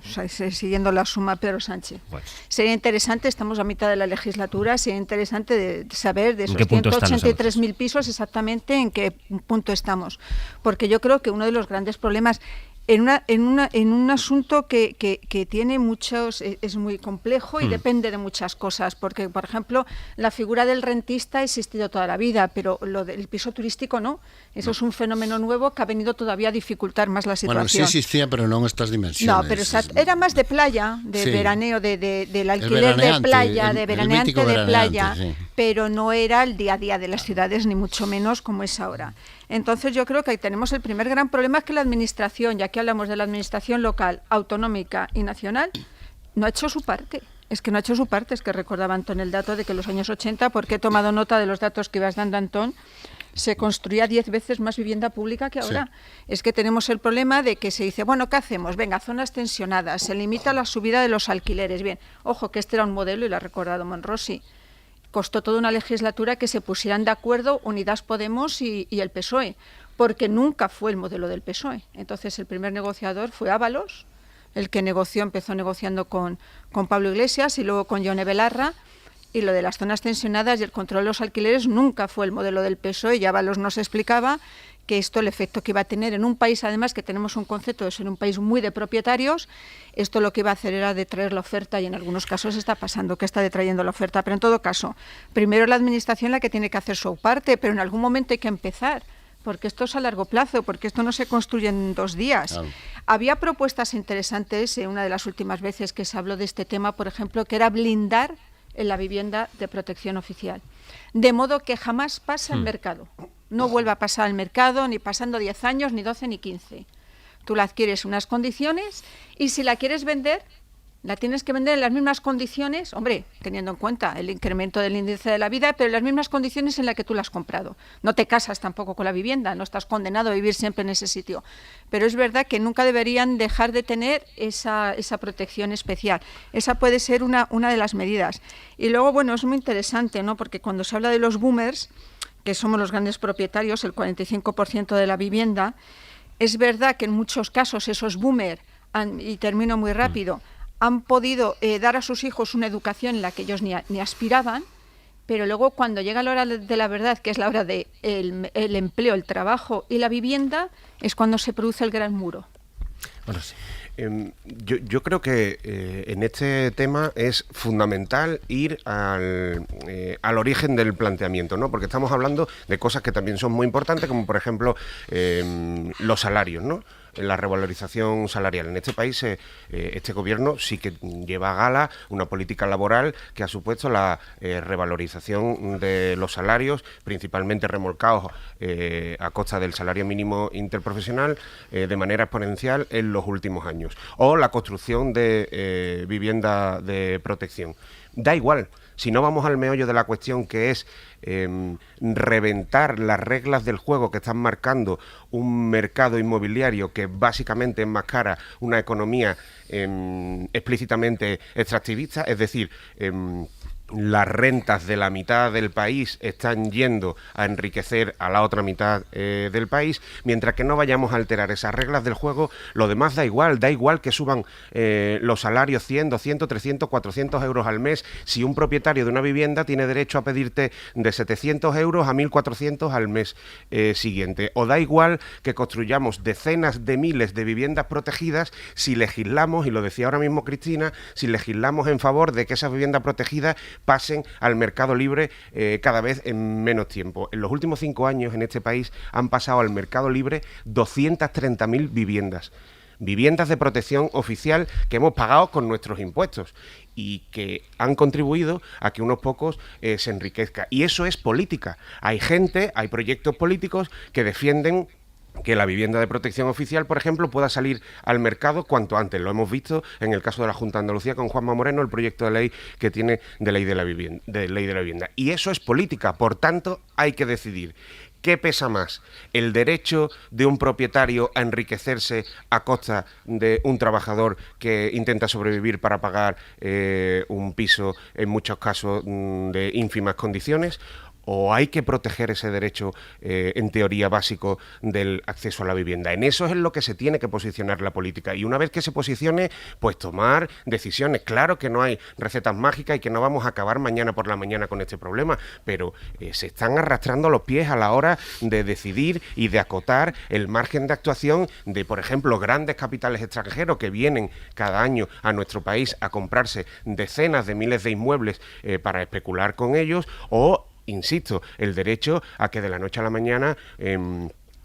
[SPEAKER 7] siguiendo la suma, Pedro Sánchez.
[SPEAKER 1] Pues
[SPEAKER 7] Sería interesante, estamos a mitad de la legislatura, sería interesante de saber de esos
[SPEAKER 1] ¿en qué punto están los
[SPEAKER 7] 183.000 pisos exactamente en qué punto estamos. Porque yo creo que uno de los grandes problemas en un asunto que tiene muchos, es muy complejo y depende de muchas cosas, porque, por ejemplo, la figura del rentista ha existido toda la vida, pero lo del piso turístico no. Eso es un fenómeno nuevo que ha venido todavía a dificultar más la situación.
[SPEAKER 6] Bueno, sí existía, pero no en estas dimensiones.
[SPEAKER 7] No, pero era más de playa, de veraneo, del alquiler de playa, de veraneante de playa, sí. Pero no era el día a día de las ciudades, ni mucho menos como es ahora. Entonces yo creo que ahí tenemos el primer gran problema, es que la administración, ya que hablamos de la administración local, autonómica y nacional, no ha hecho su parte. Es que no ha hecho su parte, es que recordaba Antón el dato de que en los años 80, porque he tomado nota de los datos que ibas dando, Antón, se construía 10 veces más vivienda pública que ahora. Sí. Es que tenemos el problema de que se dice, bueno, ¿qué hacemos? Venga, zonas tensionadas, se limita la subida de los alquileres. Bien, ojo, que este era un modelo, y lo ha recordado Monrosi. Costó toda una legislatura que se pusieran de acuerdo Unidas Podemos y el PSOE, porque nunca fue el modelo del PSOE. Entonces el primer negociador fue Ábalos, el que empezó negociando con Pablo Iglesias y luego con Yone Belarra, y lo de las zonas tensionadas y el control de los alquileres nunca fue el modelo del PSOE, y Ábalos nos explicaba que esto, el efecto que iba a tener en un país, además que tenemos un concepto de ser un país muy de propietarios, esto lo que iba a hacer era detraer la oferta, y en algunos casos está pasando que está detrayendo la oferta. Pero en todo caso, primero la administración la que tiene que hacer su parte, pero en algún momento hay que empezar, porque esto es a largo plazo, porque esto no se construye en 2 días. Claro. Había propuestas interesantes, una de las últimas veces que se habló de este tema, por ejemplo, que era blindar en la vivienda de protección oficial, de modo que jamás pasa al mercado. No vuelva a pasar al mercado, ni pasando 10 años, ni 12, ni 15. Tú la adquieres en unas condiciones, y si la quieres vender, la tienes que vender en las mismas condiciones, hombre, teniendo en cuenta el incremento del índice de la vida, pero en las mismas condiciones en las que tú la has comprado. No te casas tampoco con la vivienda, no estás condenado a vivir siempre en ese sitio. Pero es verdad que nunca deberían dejar de tener esa protección especial. Esa puede ser una de las medidas. Y luego, bueno, es muy interesante, ¿no? Porque cuando se habla de los boomers, que somos los grandes propietarios, el 45% de la vivienda, es verdad que en muchos casos esos boomers, y termino muy rápido, han podido dar a sus hijos una educación en la que ellos ni aspiraban, pero luego cuando llega la hora de la verdad, que es la hora del empleo, el trabajo y la vivienda, es cuando se produce el gran muro.
[SPEAKER 1] Bueno, sí.
[SPEAKER 9] Yo creo que en este tema es fundamental ir al origen del planteamiento, ¿no? Porque estamos hablando de cosas que también son muy importantes, como por ejemplo los salarios, ¿no? La revalorización salarial. En este país, este gobierno sí que lleva a gala una política laboral que ha supuesto la revalorización de los salarios, principalmente remolcados a costa del salario mínimo interprofesional de manera exponencial en los últimos años. O la construcción de vivienda de protección. Da igual. Si no vamos al meollo de la cuestión, que es reventar las reglas del juego que están marcando un mercado inmobiliario que básicamente enmascara una economía explícitamente extractivista, es decir, las rentas de la mitad del país están yendo a enriquecer a la otra mitad del país, mientras que no vayamos a alterar esas reglas del juego, lo demás da igual que suban los salarios 100, 200, 300, 400 euros al mes, si un propietario de una vivienda tiene derecho a pedirte de 700 euros a 1.400 al mes siguiente, o da igual que construyamos decenas de miles de viviendas protegidas si legislamos, y lo decía ahora mismo Cristina, si legislamos en favor de que esas viviendas protegidas pasen al mercado libre cada vez en menos tiempo. En los últimos 5 años en este país han pasado al mercado libre 230.000 viviendas. Viviendas de protección oficial que hemos pagado con nuestros impuestos y que han contribuido a que unos pocos se enriquezcan. Y eso es política. Hay gente, hay proyectos políticos que defienden que la vivienda de protección oficial, por ejemplo, pueda salir al mercado cuanto antes. Lo hemos visto en el caso de la Junta de Andalucía con Juanma Moreno, el proyecto de ley que tiene de ley de la vivienda. Y eso es política, por tanto, hay que decidir. ¿Qué pesa más? ¿El derecho de un propietario a enriquecerse a costa de un trabajador que intenta sobrevivir para pagar un piso, en muchos casos de ínfimas condiciones? o hay que proteger ese derecho, en teoría básico, del acceso a la vivienda? En eso es en lo que se tiene que posicionar la política, y una vez que se posicione, pues tomar decisiones. Claro que no hay recetas mágicas y que no vamos a acabar mañana por la mañana con este problema, pero se están arrastrando los pies a la hora de decidir y de acotar el margen de actuación de, por ejemplo, grandes capitales extranjeros que vienen cada año a nuestro país a comprarse decenas de miles de inmuebles para especular con ellos, o, insisto, el derecho a que de la noche a la mañana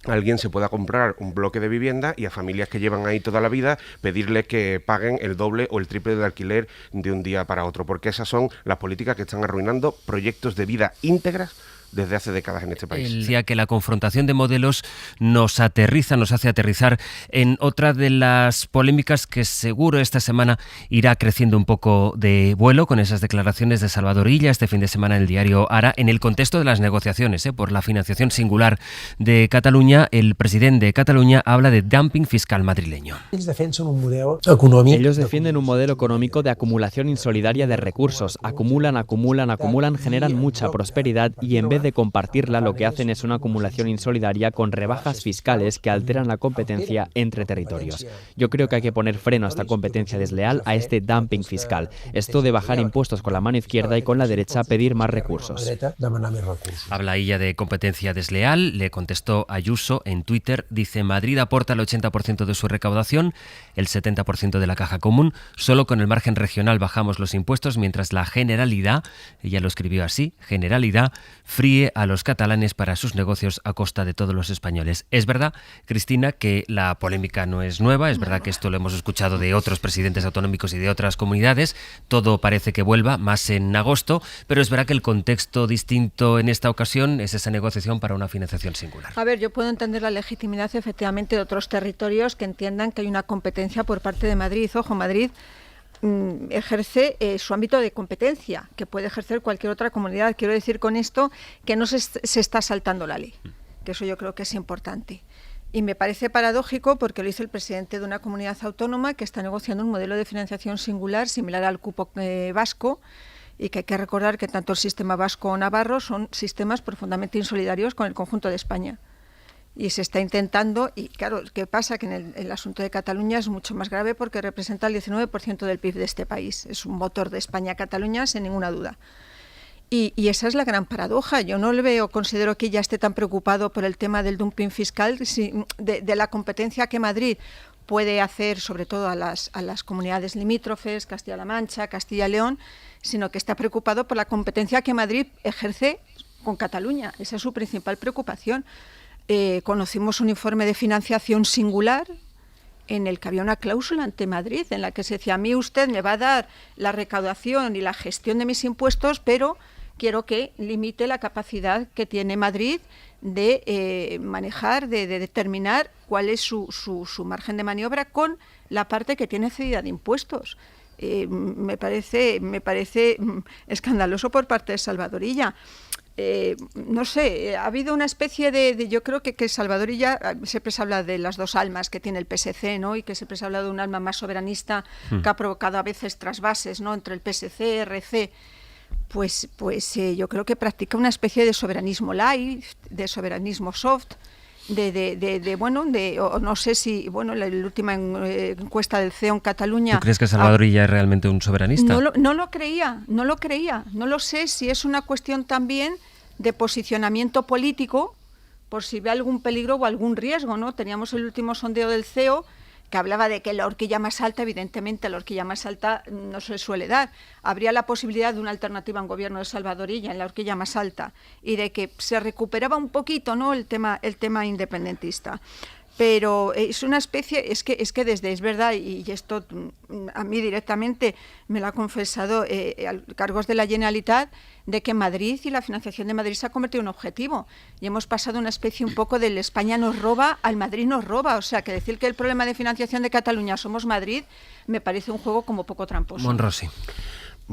[SPEAKER 9] alguien se pueda comprar un bloque de vivienda y a familias que llevan ahí toda la vida pedirles que paguen el doble o el triple de alquiler de un día para otro, porque esas son las políticas que están arruinando proyectos de vida íntegras desde hace décadas en este país.
[SPEAKER 1] Decía que la confrontación de modelos nos hace aterrizar en otra de las polémicas que seguro esta semana irá creciendo un poco de vuelo, con esas declaraciones de Salvador Illa este fin de semana en el diario Ara, en el contexto de las negociaciones por la financiación singular de Cataluña. El presidente de Cataluña habla de dumping fiscal madrileño.
[SPEAKER 11] Ellos defienden un modelo económico de acumulación insolidaria de recursos. Acumulan, generan mucha prosperidad y en vez de compartirla, lo que hacen es una acumulación insolidaria con rebajas fiscales que alteran la competencia entre territorios. Yo creo que hay que poner freno a esta competencia desleal, a este dumping fiscal. Esto de bajar impuestos con la mano izquierda y con la derecha pedir más recursos.
[SPEAKER 1] Habla ella de competencia desleal, le contestó Ayuso en Twitter, dice: Madrid aporta el 80% de su recaudación, el 70% de la caja común, solo con el margen regional bajamos los impuestos, mientras la Generalidad, ella lo escribió así, Generalidad, fríe a los catalanes para sus negocios a costa de todos los españoles. Es verdad, Cristina, que la polémica no es nueva, es verdad que esto lo hemos escuchado de otros presidentes autonómicos y de otras comunidades, todo parece que vuelva más en agosto, pero es verdad que el contexto distinto en esta ocasión es esa negociación para una financiación singular.
[SPEAKER 7] A ver, yo puedo entender la legitimidad efectivamente de otros territorios que entiendan que hay una competencia por parte de Madrid. Ojo, Madrid ejerce su ámbito de competencia, que puede ejercer cualquier otra comunidad. Quiero decir con esto que no se está saltando la ley, que eso yo creo que es importante. Y me parece paradójico porque lo dice el presidente de una comunidad autónoma que está negociando un modelo de financiación singular similar al cupo vasco, y que hay que recordar que tanto el sistema vasco o navarro son sistemas profundamente insolidarios con el conjunto de España. Y se está intentando, y claro, ¿qué pasa? Que en el asunto de Cataluña es mucho más grave porque representa el 19% del PIB de este país. Es un motor de España-Cataluña, sin ninguna duda. Y esa es la gran paradoja. Yo no le considero que ya esté tan preocupado por el tema del dumping fiscal, de la competencia que Madrid puede hacer, sobre todo a las comunidades limítrofes, Castilla-La Mancha, Castilla-León, sino que está preocupado por la competencia que Madrid ejerce con Cataluña. Esa es su principal preocupación. Conocimos un informe de financiación singular en el que había una cláusula ante Madrid en la que se decía: a mí usted me va a dar la recaudación y la gestión de mis impuestos, pero quiero que limite la capacidad que tiene Madrid de manejar, de determinar cuál es su margen de maniobra con la parte que tiene cedida de impuestos. Me parece escandaloso por parte de Salvador Illa. No sé, ha habido una especie de yo creo que Salvador Illa siempre se habla de las dos almas que tiene el PSC, ¿no? Y que siempre se habla de un alma más soberanista que ha provocado a veces trasvases, ¿no? Entre el PSC, RC. Pues yo creo que practica una especie de soberanismo light, de soberanismo soft, no sé si, la última encuesta del CEO en Cataluña...
[SPEAKER 1] ¿Tú crees que Salvador Illa es realmente un soberanista?
[SPEAKER 7] No lo creía. No lo sé si es una cuestión también de posicionamiento político, por si ve algún peligro o algún riesgo, ¿no? Teníamos el último sondeo del CEO que hablaba de que la horquilla más alta, evidentemente la horquilla más alta no se suele dar. Habría la posibilidad de una alternativa en gobierno de Salvador Illa en la horquilla más alta y de que se recuperaba un poquito, ¿no?, el tema independentista. Pero es una especie, es que desde, es verdad, y esto a mí directamente me lo ha confesado cargos de la Generalitat, de que Madrid y la financiación de Madrid se ha convertido en un objetivo. Y hemos pasado una especie un poco del España nos roba al Madrid nos roba. O sea, que decir que el problema de financiación de Cataluña somos Madrid me parece un juego como poco tramposo.
[SPEAKER 1] Monrossi.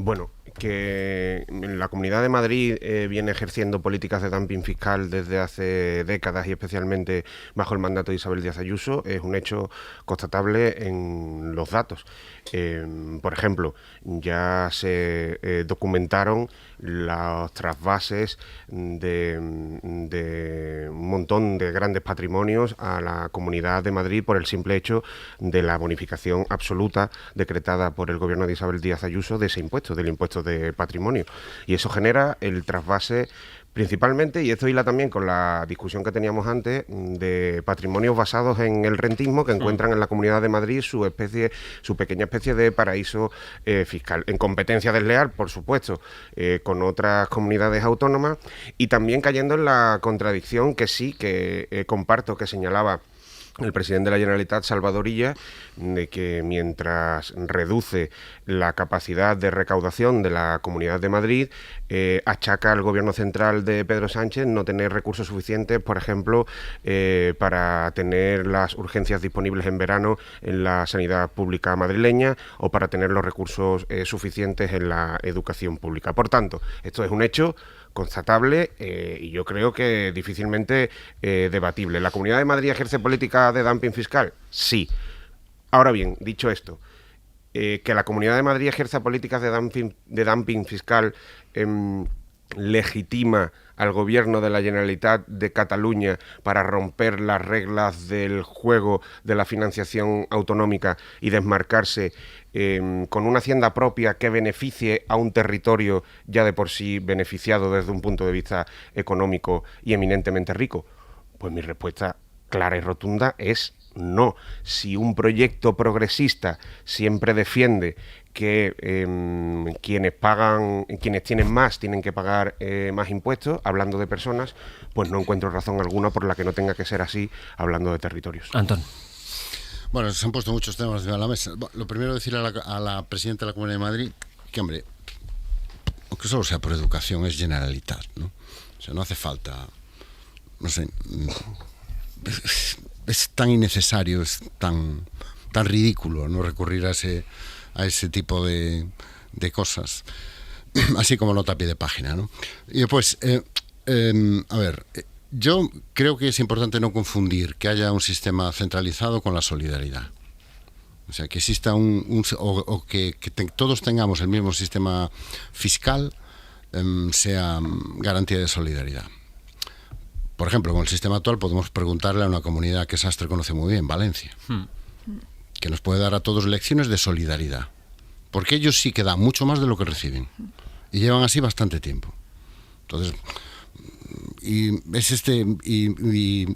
[SPEAKER 9] Bueno, que la Comunidad de Madrid viene ejerciendo políticas de dumping fiscal desde hace décadas y especialmente bajo el mandato de Isabel Díaz Ayuso es un hecho constatable en los datos. Por ejemplo, ya se documentaron los trasvases de un montón de grandes patrimonios a la Comunidad de Madrid por el simple hecho de la bonificación absoluta decretada por el gobierno de Isabel Díaz Ayuso de ese impuesto, del impuesto de patrimonio. Y eso genera el trasvase principalmente, y esto hila también con la discusión que teníamos antes, de patrimonios basados en el rentismo que encuentran en la Comunidad de Madrid su pequeña especie de paraíso fiscal, en competencia desleal, por supuesto, con otras comunidades autónomas, y también cayendo en la contradicción que sí que comparto, que señalaba el presidente de la Generalitat, Salvador Illa, de que mientras reduce la capacidad de recaudación de la Comunidad de Madrid, achaca al gobierno central de Pedro Sánchez no tener recursos suficientes, por ejemplo, para tener las urgencias disponibles en verano en la sanidad pública madrileña o para tener los recursos suficientes en la educación pública. Por tanto, esto es un hecho constatable y yo creo que difícilmente debatible. ¿La Comunidad de Madrid ejerce política de dumping fiscal? Sí. Ahora bien, dicho esto, que la Comunidad de Madrid ejerza políticas de dumping fiscal legitima al gobierno de la Generalitat de Cataluña para romper las reglas del juego de la financiación autonómica y desmarcarse con una hacienda propia que beneficie a un territorio ya de por sí beneficiado desde un punto de vista económico y eminentemente rico? Pues mi respuesta clara y rotunda es no. Si un proyecto progresista siempre defiende que quienes tienen más tienen que pagar más impuestos, hablando de personas, pues no encuentro razón alguna por la que no tenga que ser así, hablando de territorios.
[SPEAKER 1] Antón.
[SPEAKER 6] Bueno, se han puesto muchos temas encima de la mesa. Lo primero, decir a la presidenta de la Comunidad de Madrid que, hombre, aunque solo sea por educación, es Generalitat, ¿no? O sea, no hace falta, no sé, es tan innecesario, es tan ridículo no recurrir a ese tipo de cosas, así como nota a pie de página, ¿no? Y después, a ver, yo creo que es importante no confundir que haya un sistema centralizado con la solidaridad. O sea, que exista que todos tengamos el mismo sistema fiscal sea garantía de solidaridad. Por ejemplo, con el sistema actual podemos preguntarle a una comunidad que Sastre conoce muy bien, Valencia, que nos puede dar a todos lecciones de solidaridad, porque ellos sí que dan mucho más de lo que reciben y llevan así bastante tiempo. Entonces, y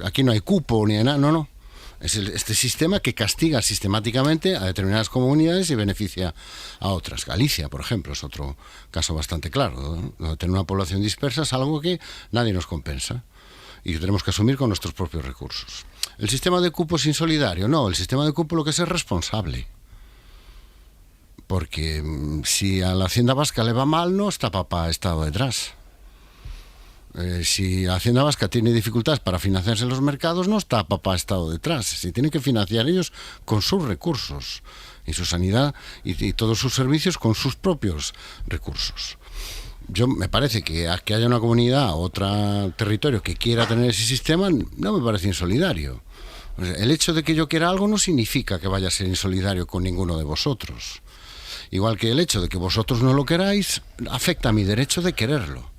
[SPEAKER 6] aquí no hay cupo ni nada, no. Es este sistema que castiga sistemáticamente a determinadas comunidades y beneficia a otras. Galicia, por ejemplo, es otro caso bastante claro, ¿no? Tener una población dispersa es algo que nadie nos compensa y que tenemos que asumir con nuestros propios recursos. ¿El sistema de cupo es insolidario? No, el sistema de cupo lo que es responsable. Porque si a la Hacienda Vasca le va mal, no está papá Estado detrás. Si la Hacienda Vasca tiene dificultades para financiarse en los mercados, no está papá Estado detrás. Se tienen que financiar ellos con sus recursos, y su sanidad y todos sus servicios con sus propios recursos. Yo me parece que haya una comunidad o otro territorio que quiera tener ese sistema no me parece insolidario. O sea, el hecho de que yo quiera algo no significa que vaya a ser insolidario con ninguno de vosotros. Igual que el hecho de que vosotros no lo queráis afecta a mi derecho de quererlo.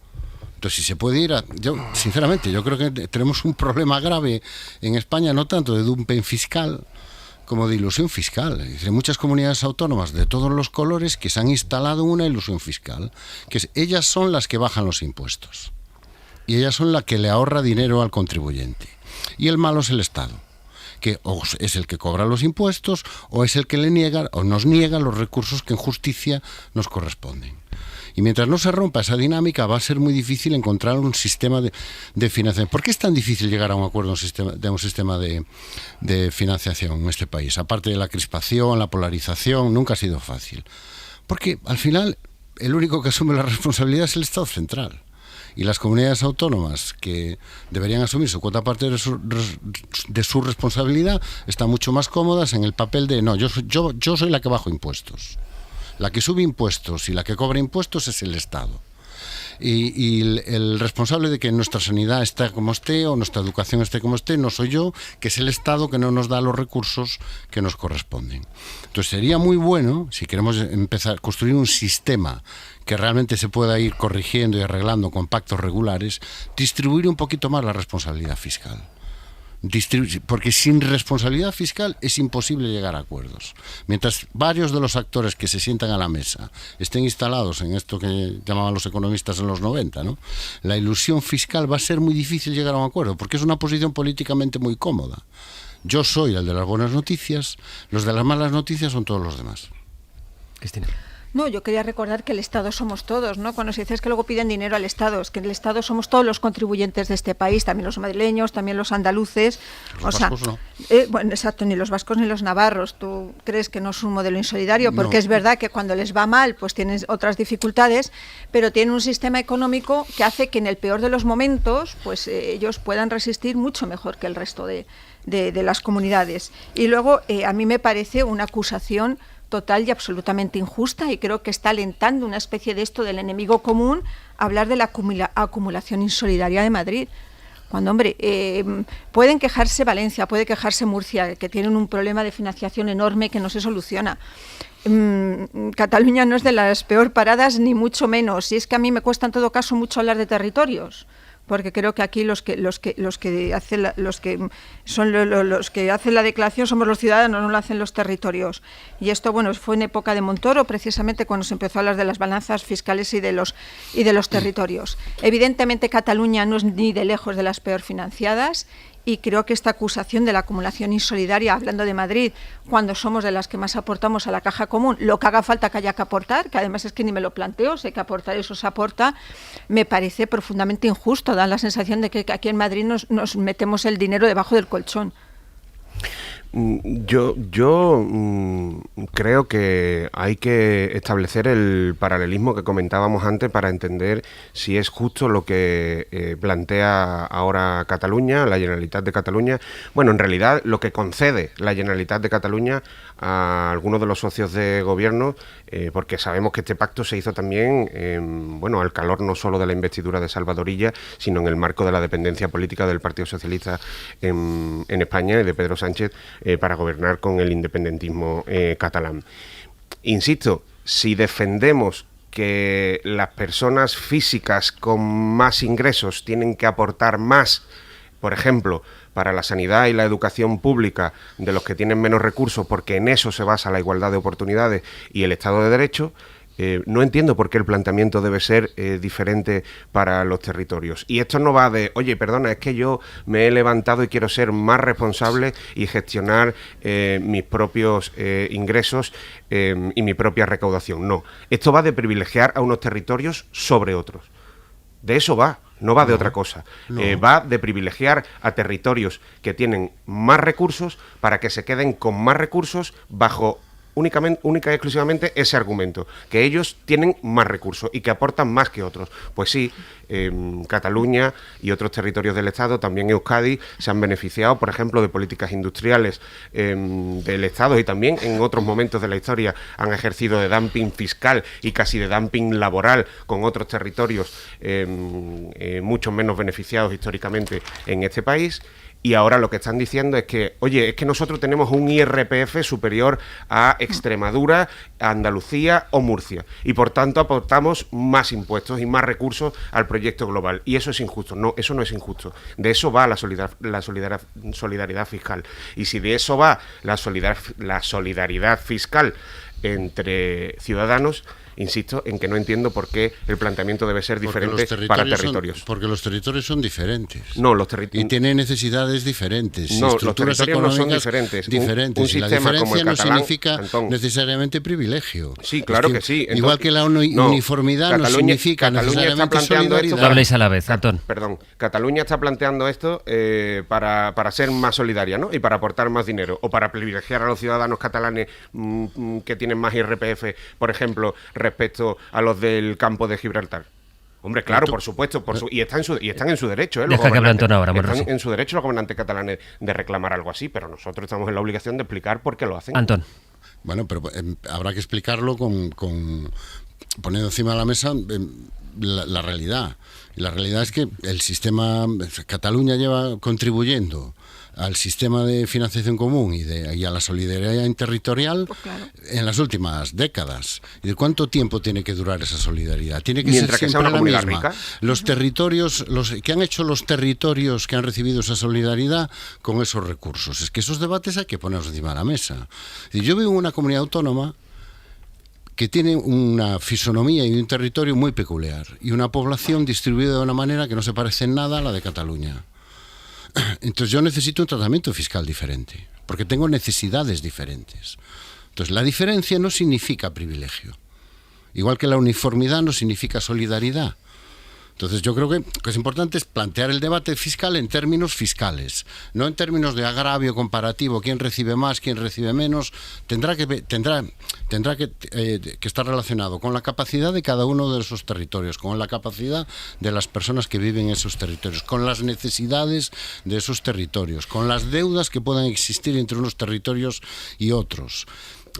[SPEAKER 6] Entonces, si se puede ir yo, sinceramente, yo creo que tenemos un problema grave en España, no tanto de dumping fiscal como de ilusión fiscal. Hay muchas comunidades autónomas de todos los colores que se han instalado en una ilusión fiscal, ellas son las que bajan los impuestos y ellas son las que le ahorra dinero al contribuyente. Y el malo es el Estado, que o es el que cobra los impuestos o es el que le niega o nos niega los recursos que en justicia nos corresponden. Y mientras no se rompa esa dinámica, va a ser muy difícil encontrar un sistema de financiación. ¿Por qué es tan difícil llegar a un acuerdo de un sistema de financiación en este país? Aparte de la crispación, la polarización, nunca ha sido fácil. Porque al final el único que asume la responsabilidad es el Estado central. Y las comunidades autónomas que deberían asumir su cuota parte de su responsabilidad están mucho más cómodas en el papel de no, yo soy la que bajo impuestos. La que sube impuestos y la que cobra impuestos es el Estado. Y el responsable de que nuestra sanidad esté como esté o nuestra educación esté como esté no soy yo, que es el Estado que no nos da los recursos que nos corresponden. Entonces sería muy bueno, si queremos empezar a construir un sistema que realmente se pueda ir corrigiendo y arreglando con pactos regulares, distribuir un poquito más la responsabilidad fiscal. Porque sin responsabilidad fiscal es imposible llegar a acuerdos. Mientras varios de los actores que se sientan a la mesa estén instalados en esto que llamaban los economistas en los 90, ¿no?, la ilusión fiscal va a ser muy difícil llegar a un acuerdo, porque es una posición políticamente muy cómoda. Yo soy el de las buenas noticias, los de las malas noticias son todos los demás.
[SPEAKER 1] Cristina.
[SPEAKER 7] No, yo quería recordar que el Estado somos todos, ¿no? Cuando se dice es que luego piden dinero al Estado, es que el Estado somos todos los contribuyentes de este país, también los madrileños, también los andaluces.
[SPEAKER 6] Los vascos no.
[SPEAKER 7] Bueno, exacto, ni los vascos ni los navarros. ¿Tú crees que no es un modelo insolidario? Porque es verdad que cuando les va mal, pues tienen otras dificultades, pero tienen un sistema económico que hace que en el peor de los momentos, pues ellos puedan resistir mucho mejor que el resto de las comunidades. Y luego, a mí me parece una acusación total y absolutamente injusta, y creo que está alentando una especie de esto del enemigo común, hablar de la acumulación insolidaria de Madrid. Cuando, hombre, pueden quejarse Valencia, puede quejarse Murcia, que tienen un problema de financiación enorme que no se soluciona. Cataluña no es de las peor paradas, ni mucho menos. Y es que a mí me cuesta en todo caso mucho hablar de territorios, porque creo que aquí los que hacen la declaración somos los ciudadanos, no lo hacen los territorios. Y esto, bueno, fue en época de Montoro, precisamente cuando se empezó a hablar de las balanzas fiscales y de los territorios. Evidentemente Cataluña no es ni de lejos de las peor financiadas, y creo que esta acusación de la acumulación insolidaria, hablando de Madrid, cuando somos de las que más aportamos a la caja común, lo que haga falta que haya que aportar, que además es que ni me lo planteo, sé que aportar eso se aporta, me parece profundamente injusto. Da la sensación de que aquí en Madrid nos metemos el dinero debajo del colchón.
[SPEAKER 9] Yo creo que hay que establecer el paralelismo que comentábamos antes para entender si es justo lo que plantea ahora Cataluña, la Generalitat de Cataluña. Bueno, en realidad lo que concede la Generalitat de Cataluña a algunos de los socios de gobierno, porque sabemos que este pacto se hizo también, al calor no solo de la investidura de Salvador Illa, sino en el marco de la dependencia política del Partido Socialista en España y de Pedro Sánchez, para gobernar con el independentismo catalán. Insisto, si defendemos que las personas físicas con más ingresos tienen que aportar más, por ejemplo, para la sanidad y la educación pública de los que tienen menos recursos, porque en eso se basa la igualdad de oportunidades y el Estado de Derecho, no entiendo por qué el planteamiento debe ser diferente para los territorios. Y esto no va de, oye, perdona, es que yo me he levantado y quiero ser más responsable y gestionar mis propios ingresos y mi propia recaudación. No, esto va de privilegiar a unos territorios sobre otros. De eso va. No va de otra cosa. Va de privilegiar a territorios que tienen más recursos para que se queden con más recursos bajo única y exclusivamente ese argumento, que ellos tienen más recursos y que aportan más que otros. Pues sí, Cataluña y otros territorios del Estado, también Euskadi, se han beneficiado, por ejemplo, de políticas industriales del Estado, y también en otros momentos de la historia han ejercido de dumping fiscal y casi de dumping laboral con otros territorios mucho menos beneficiados históricamente en este país. Y ahora lo que están diciendo es que, oye, es que nosotros tenemos un IRPF superior a Extremadura, a Andalucía o Murcia, y por tanto aportamos más impuestos y más recursos al proyecto global. Y eso es injusto. No, eso no es injusto. De eso va la solidaridad fiscal. Y si de eso va la solidaridad fiscal entre ciudadanos, insisto en que no entiendo por qué el planteamiento debe ser diferente para territorios.
[SPEAKER 6] Porque los territorios son diferentes.
[SPEAKER 9] No,
[SPEAKER 6] y tienen necesidades diferentes.
[SPEAKER 9] No,
[SPEAKER 6] estructuras
[SPEAKER 9] los territorios no son diferentes.
[SPEAKER 6] Un
[SPEAKER 9] sistema
[SPEAKER 6] y la diferencia
[SPEAKER 9] como el
[SPEAKER 6] no
[SPEAKER 9] catalán,
[SPEAKER 6] significa necesariamente privilegio.
[SPEAKER 9] Sí, claro que sí. Entonces,
[SPEAKER 6] igual que la uniformidad no significa necesariamente solidaridad.
[SPEAKER 1] No habléis a la vez, Antón.
[SPEAKER 9] Perdón, Cataluña está planteando esto para ser más solidaria, ¿no? Y para aportar más dinero, o para privilegiar a los ciudadanos catalanes que tienen más IRPF, por ejemplo, respecto a los del campo de Gibraltar. Hombre, claro, por supuesto, y están en su derecho,
[SPEAKER 1] Deja que hable Antón ahora,
[SPEAKER 9] están en su derecho los gobernantes catalanes de reclamar algo así, pero nosotros estamos en la obligación de explicar por qué lo hacen.
[SPEAKER 1] Antón.
[SPEAKER 6] Bueno, pero habrá que explicarlo poniendo encima de la mesa la realidad. Y la realidad es que el sistema, Cataluña lleva contribuyendo al sistema de financiación común y a la solidaridad interterritorial,
[SPEAKER 7] pues claro,
[SPEAKER 6] en las últimas décadas. ¿Y de cuánto tiempo tiene que durar esa solidaridad? Tiene que
[SPEAKER 9] Mientras
[SPEAKER 6] ser
[SPEAKER 9] que sea
[SPEAKER 6] siempre
[SPEAKER 9] una
[SPEAKER 6] la
[SPEAKER 9] comunidad
[SPEAKER 6] misma.
[SPEAKER 9] rica.
[SPEAKER 6] Los territorios, que han hecho los territorios que han recibido esa solidaridad con esos recursos. Es que esos debates hay que ponerlos encima de la mesa. Y yo vivo en una comunidad autónoma que tiene una fisonomía y un territorio muy peculiar y una población distribuida de una manera que no se parece en nada a la de Cataluña. Entonces yo necesito un tratamiento fiscal diferente, porque tengo necesidades diferentes. Entonces la diferencia no significa privilegio, igual que la uniformidad no significa solidaridad. Entonces yo creo que lo que es importante es plantear el debate fiscal en términos fiscales, no en términos de agravio comparativo, quién recibe más, quién recibe menos. Tendrá que estar relacionado con la capacidad de cada uno de esos territorios, con la capacidad de las personas que viven en esos territorios, con las necesidades de esos territorios, con las deudas que puedan existir entre unos territorios y otros.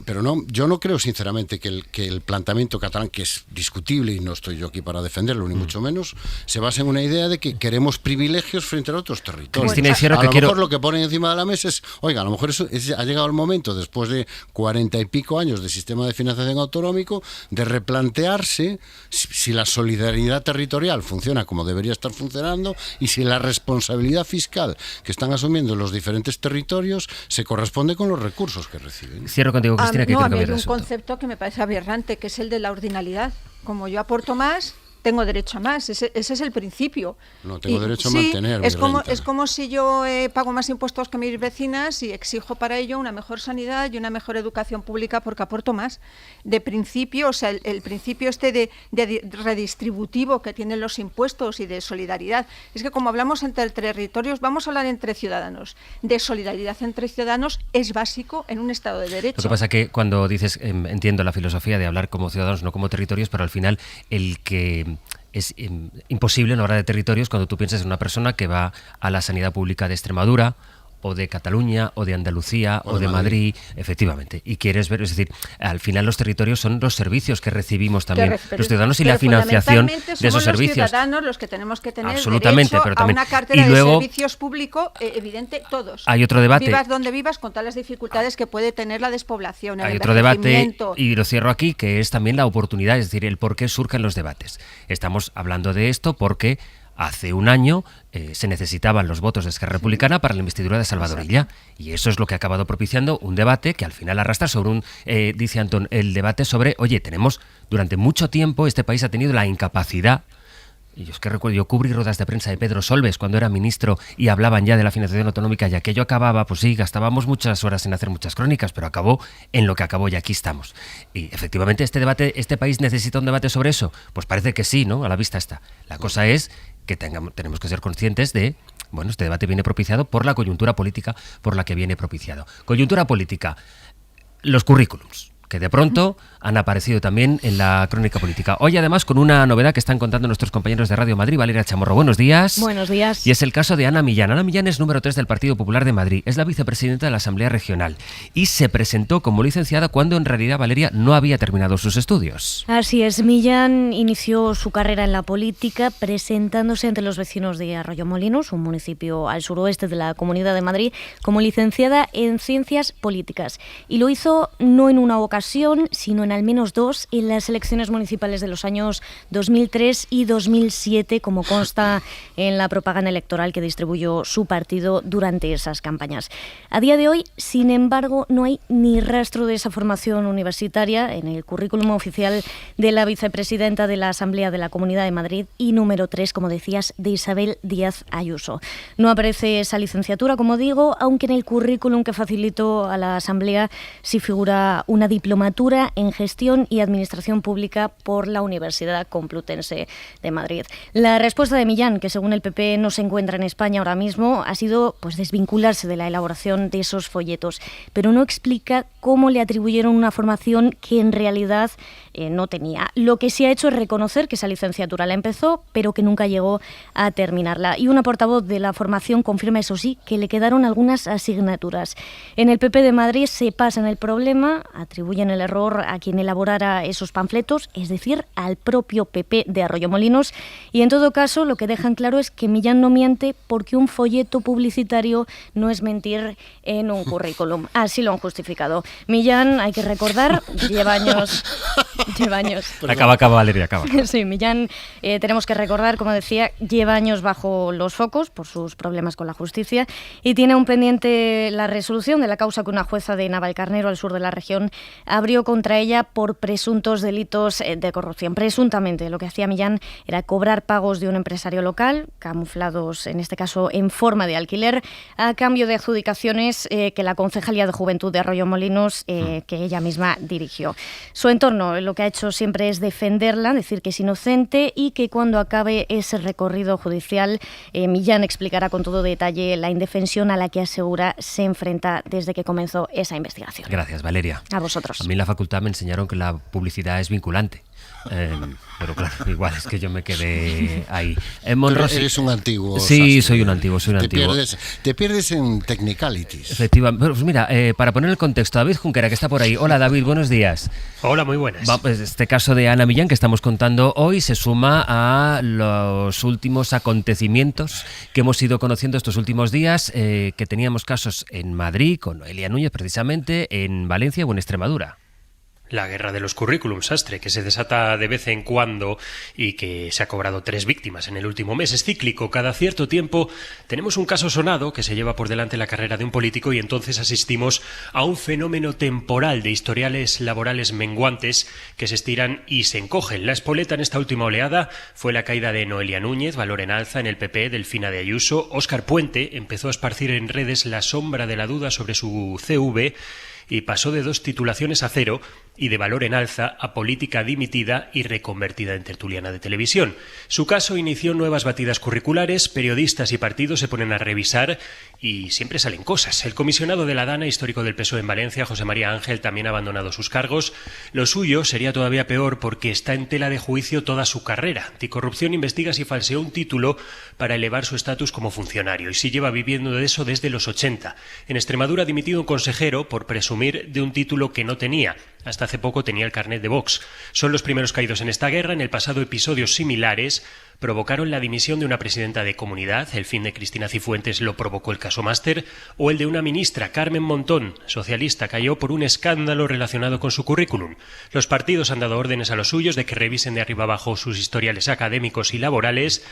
[SPEAKER 6] Pero yo no creo sinceramente que el planteamiento catalán, que es discutible y no estoy yo aquí para defenderlo, ni mucho menos, se basa en una idea de que queremos privilegios frente a otros territorios.
[SPEAKER 1] Cristina Izquierdo,
[SPEAKER 6] a lo mejor lo que ponen encima de la mesa es, oiga, a lo mejor ha llegado el momento, después de 40 y pico años de sistema de financiación autonómico, de replantearse si la solidaridad territorial funciona como debería estar funcionando y si la responsabilidad fiscal que están asumiendo los diferentes territorios se corresponde con los recursos que reciben.
[SPEAKER 1] Cierro contigo, Cristina, que
[SPEAKER 7] no,
[SPEAKER 1] quiero
[SPEAKER 7] a mí
[SPEAKER 1] cambiar
[SPEAKER 7] hay
[SPEAKER 1] de
[SPEAKER 7] un
[SPEAKER 1] asunto.
[SPEAKER 7] concepto que me parece aberrante, que es el de la ordinalidad. Como yo aporto más, tengo derecho a más. Ese es el principio.
[SPEAKER 6] No, tengo derecho a mantener mi
[SPEAKER 7] es como
[SPEAKER 6] renta.
[SPEAKER 7] Es como si yo pago más impuestos que mis vecinas y exijo para ello una mejor sanidad y una mejor educación pública porque aporto más. De principio, o sea, el principio de redistributivo que tienen los impuestos y de solidaridad. Es que como hablamos entre territorios, vamos a hablar entre ciudadanos. De solidaridad entre ciudadanos es básico en un Estado de Derecho.
[SPEAKER 1] Lo que pasa que cuando dices, entiendo la filosofía de hablar como ciudadanos, no como territorios, pero al final el que es imposible no hablar de territorios cuando tú piensas en una persona que va a la sanidad pública de Extremadura o de Cataluña, o de Andalucía, o de Madrid, efectivamente. Y quieres ver, es decir, al final los territorios son los servicios que recibimos también los ciudadanos y la financiación de esos servicios.
[SPEAKER 7] Los ciudadanos los que tenemos que tener
[SPEAKER 1] absolutamente,
[SPEAKER 7] derecho
[SPEAKER 1] pero también,
[SPEAKER 7] a una cartera
[SPEAKER 1] y luego,
[SPEAKER 7] de servicios públicos, evidente, todos.
[SPEAKER 1] Hay otro debate.
[SPEAKER 7] Vivas donde vivas, con todas las dificultades que puede tener la despoblación, el
[SPEAKER 1] hay otro debate,
[SPEAKER 7] envejecimiento.
[SPEAKER 1] y lo cierro aquí, que es también la oportunidad, es decir, el por qué surgen los debates. Estamos hablando de esto porque hace un año se necesitaban los votos de Esquerra Republicana para la investidura de Salvador Illa, y eso es lo que ha acabado propiciando un debate que al final arrastra sobre dice Antón, el debate sobre, oye, tenemos durante mucho tiempo, este país ha tenido la incapacidad. Y yo es que recuerdo, yo cubrí ruedas de prensa de Pedro Solbes cuando era ministro y hablaban ya de la financiación autonómica y aquello acababa, pues sí, gastábamos muchas horas en hacer muchas crónicas, pero acabó en lo que acabó y aquí estamos. Y efectivamente este país necesita un debate sobre eso. Pues parece que sí, ¿no? A la vista está. La cosa es que tenemos que ser conscientes de, bueno, este debate viene propiciado por la coyuntura política por la que viene propiciado. Coyuntura política, los currículums, que de pronto han aparecido también en la crónica política. Hoy además con una novedad que están contando nuestros compañeros de Radio Madrid. Valeria Chamorro, buenos días.
[SPEAKER 12] Buenos días.
[SPEAKER 1] Y es el caso de Ana Millán. Ana Millán es número 3 del Partido Popular de Madrid. Es la vicepresidenta de la Asamblea Regional. Y se presentó como licenciada cuando en realidad Valeria no había terminado sus estudios.
[SPEAKER 12] Así es. Millán inició su carrera en la política presentándose ante los vecinos de Arroyomolinos, un municipio al suroeste de la Comunidad de Madrid, como licenciada en Ciencias Políticas. Y lo hizo no en una ocasión, sino en al menos 2 en las elecciones municipales de los años 2003 y 2007, como consta en la propaganda electoral que distribuyó su partido durante esas campañas. A día de hoy, sin embargo, no hay ni rastro de esa formación universitaria en el currículum oficial de la vicepresidenta de la Asamblea de la Comunidad de Madrid y número 3, como decías, de Isabel Díaz Ayuso. No aparece esa licenciatura, como digo, aunque en el currículum que facilitó a la Asamblea sí figura una diplomatura diplomatura en Gestión y Administración Pública por la Universidad Complutense de Madrid. La respuesta de Millán, que según el PP no se encuentra en España ahora mismo, ha sido pues desvincularse de la elaboración de esos folletos, pero no explica cómo le atribuyeron una formación que en realidad no tenía. Lo que sí ha hecho es reconocer que esa licenciatura la empezó, pero que nunca llegó a terminarla. Y una portavoz de la formación confirma, eso sí, que le quedaron algunas asignaturas. En el PP de Madrid se pasan el problema, atribuyen el error a quien elaborara esos panfletos, es decir, al propio PP de Arroyomolinos, y en todo caso lo que dejan claro es que Millán no miente porque un folleto publicitario no es mentir en un currículum. Así lo han justificado. Millán, hay que recordar, lleva años.
[SPEAKER 1] Acaba, Valeria, acaba.
[SPEAKER 12] Sí, Millán, tenemos que recordar, como decía, lleva años bajo los focos por sus problemas con la justicia y tiene aún pendiente la resolución de la causa que una jueza de Navalcarnero, al sur de la región, abrió contra ella por presuntos delitos de corrupción. Presuntamente, lo que hacía Millán era cobrar pagos de un empresario local, camuflados en este caso en forma de alquiler, a cambio de adjudicaciones que la Concejalía de Juventud de Arroyomolinos, que ella misma dirigió. Su entorno lo que ha hecho siempre es defenderla, decir que es inocente y que cuando acabe ese recorrido judicial, Millán explicará con todo detalle la indefensión a la que asegura se enfrenta desde que comenzó esa investigación.
[SPEAKER 1] Gracias, Valeria.
[SPEAKER 12] A vosotros.
[SPEAKER 1] A mí en la facultad me enseñaron que la publicidad es vinculante. Pero claro, igual es que yo me quedé ahí.
[SPEAKER 6] Monrosy, eres un antiguo.
[SPEAKER 1] Sí, soy un antiguo.
[SPEAKER 6] Te pierdes en technicalities.
[SPEAKER 1] Efectivamente. Pues mira, para poner el contexto, David Junquera, que está por ahí. Hola, David, buenos días.
[SPEAKER 13] Hola, muy buenas.
[SPEAKER 1] Pues este caso de Ana Millán que estamos contando hoy se suma a los últimos acontecimientos que hemos ido conociendo estos últimos días, que teníamos casos en Madrid, con Noelia Núñez precisamente, en Valencia o en Extremadura.
[SPEAKER 13] La guerra de los currículums, Sastre, que se desata de vez en cuando y que se ha cobrado 3 víctimas en el último mes. Es cíclico. Cada cierto tiempo tenemos un caso sonado que se lleva por delante la carrera de un político y entonces asistimos a un fenómeno temporal de historiales laborales menguantes que se estiran y se encogen. La espoleta en esta última oleada fue la caída de Noelia Núñez, valor en alza en el PP, Delfina de Ayuso. Óscar Puente empezó a esparcir en redes la sombra de la duda sobre su CV y pasó de 2 titulaciones a 0 y de valor en alza a política dimitida y reconvertida en tertuliana de televisión. Su caso inició nuevas batidas curriculares, periodistas y partidos se ponen a revisar y siempre salen cosas. El comisionado de la Dana, histórico del PSOE en Valencia, José María Ángel, también ha abandonado sus cargos. Lo suyo sería todavía peor porque está en tela de juicio toda su carrera. Anticorrupción investiga si falseó un título para elevar su estatus como funcionario y si lleva viviendo de eso desde los 80. En Extremadura ha dimitido un consejero por presumir de un título que no tenía. Hasta hace poco tenía el carnet de Vox. Son los primeros caídos en esta guerra. En el pasado, episodios similares provocaron la dimisión de una presidenta de comunidad. El fin de Cristina Cifuentes lo provocó el caso Máster. O el de una ministra, Carmen Montón, socialista, cayó por un escándalo relacionado con su currículum. Los partidos han dado órdenes a los suyos de que revisen de arriba abajo sus historiales académicos y laborales.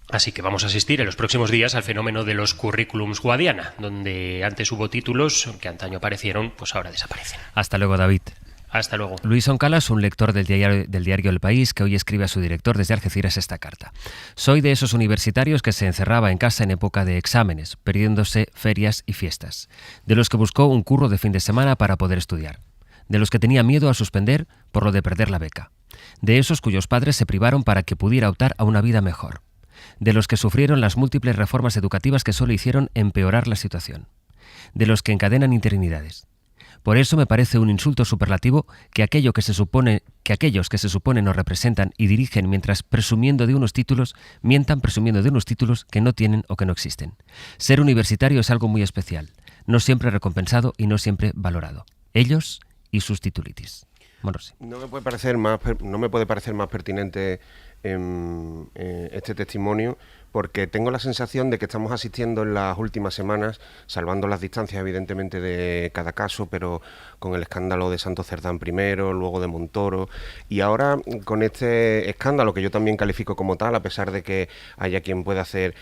[SPEAKER 13] Así que vamos a asistir en los próximos días al fenómeno de los currículums Guadiana, donde antes hubo títulos que antaño aparecieron, pues ahora desaparecen.
[SPEAKER 1] Hasta luego, David.
[SPEAKER 13] Hasta luego.
[SPEAKER 1] Luis Oncalas, un lector del diario El País, que hoy escribe a su director desde Algeciras esta carta. Soy de esos universitarios que se encerraba en casa en época de exámenes, perdiéndose ferias y fiestas. De los que buscó un curro de fin de semana para poder estudiar. De los que tenía miedo a suspender por lo de perder la beca. De esos cuyos padres se privaron para que pudiera optar a una vida mejor. De los que sufrieron las múltiples reformas educativas que solo hicieron empeorar la situación. De los que encadenan interinidades. Por eso me parece un insulto superlativo que aquellos que se supone nos representan y dirigen mientras presumiendo de unos títulos, mientan presumiendo de unos títulos que no tienen o que no existen. Ser universitario es algo muy especial, no siempre recompensado y no siempre valorado. Ellos y sus titulitis. Monrosy.
[SPEAKER 9] No me puede parecer más pertinente este testimonio, porque tengo la sensación de que estamos asistiendo en las últimas semanas, salvando las distancias evidentemente de cada caso, pero con el escándalo de Santos Cerdán primero, luego de Montoro, y ahora con este escándalo que yo también califico como tal, a pesar de que haya quien pueda hacer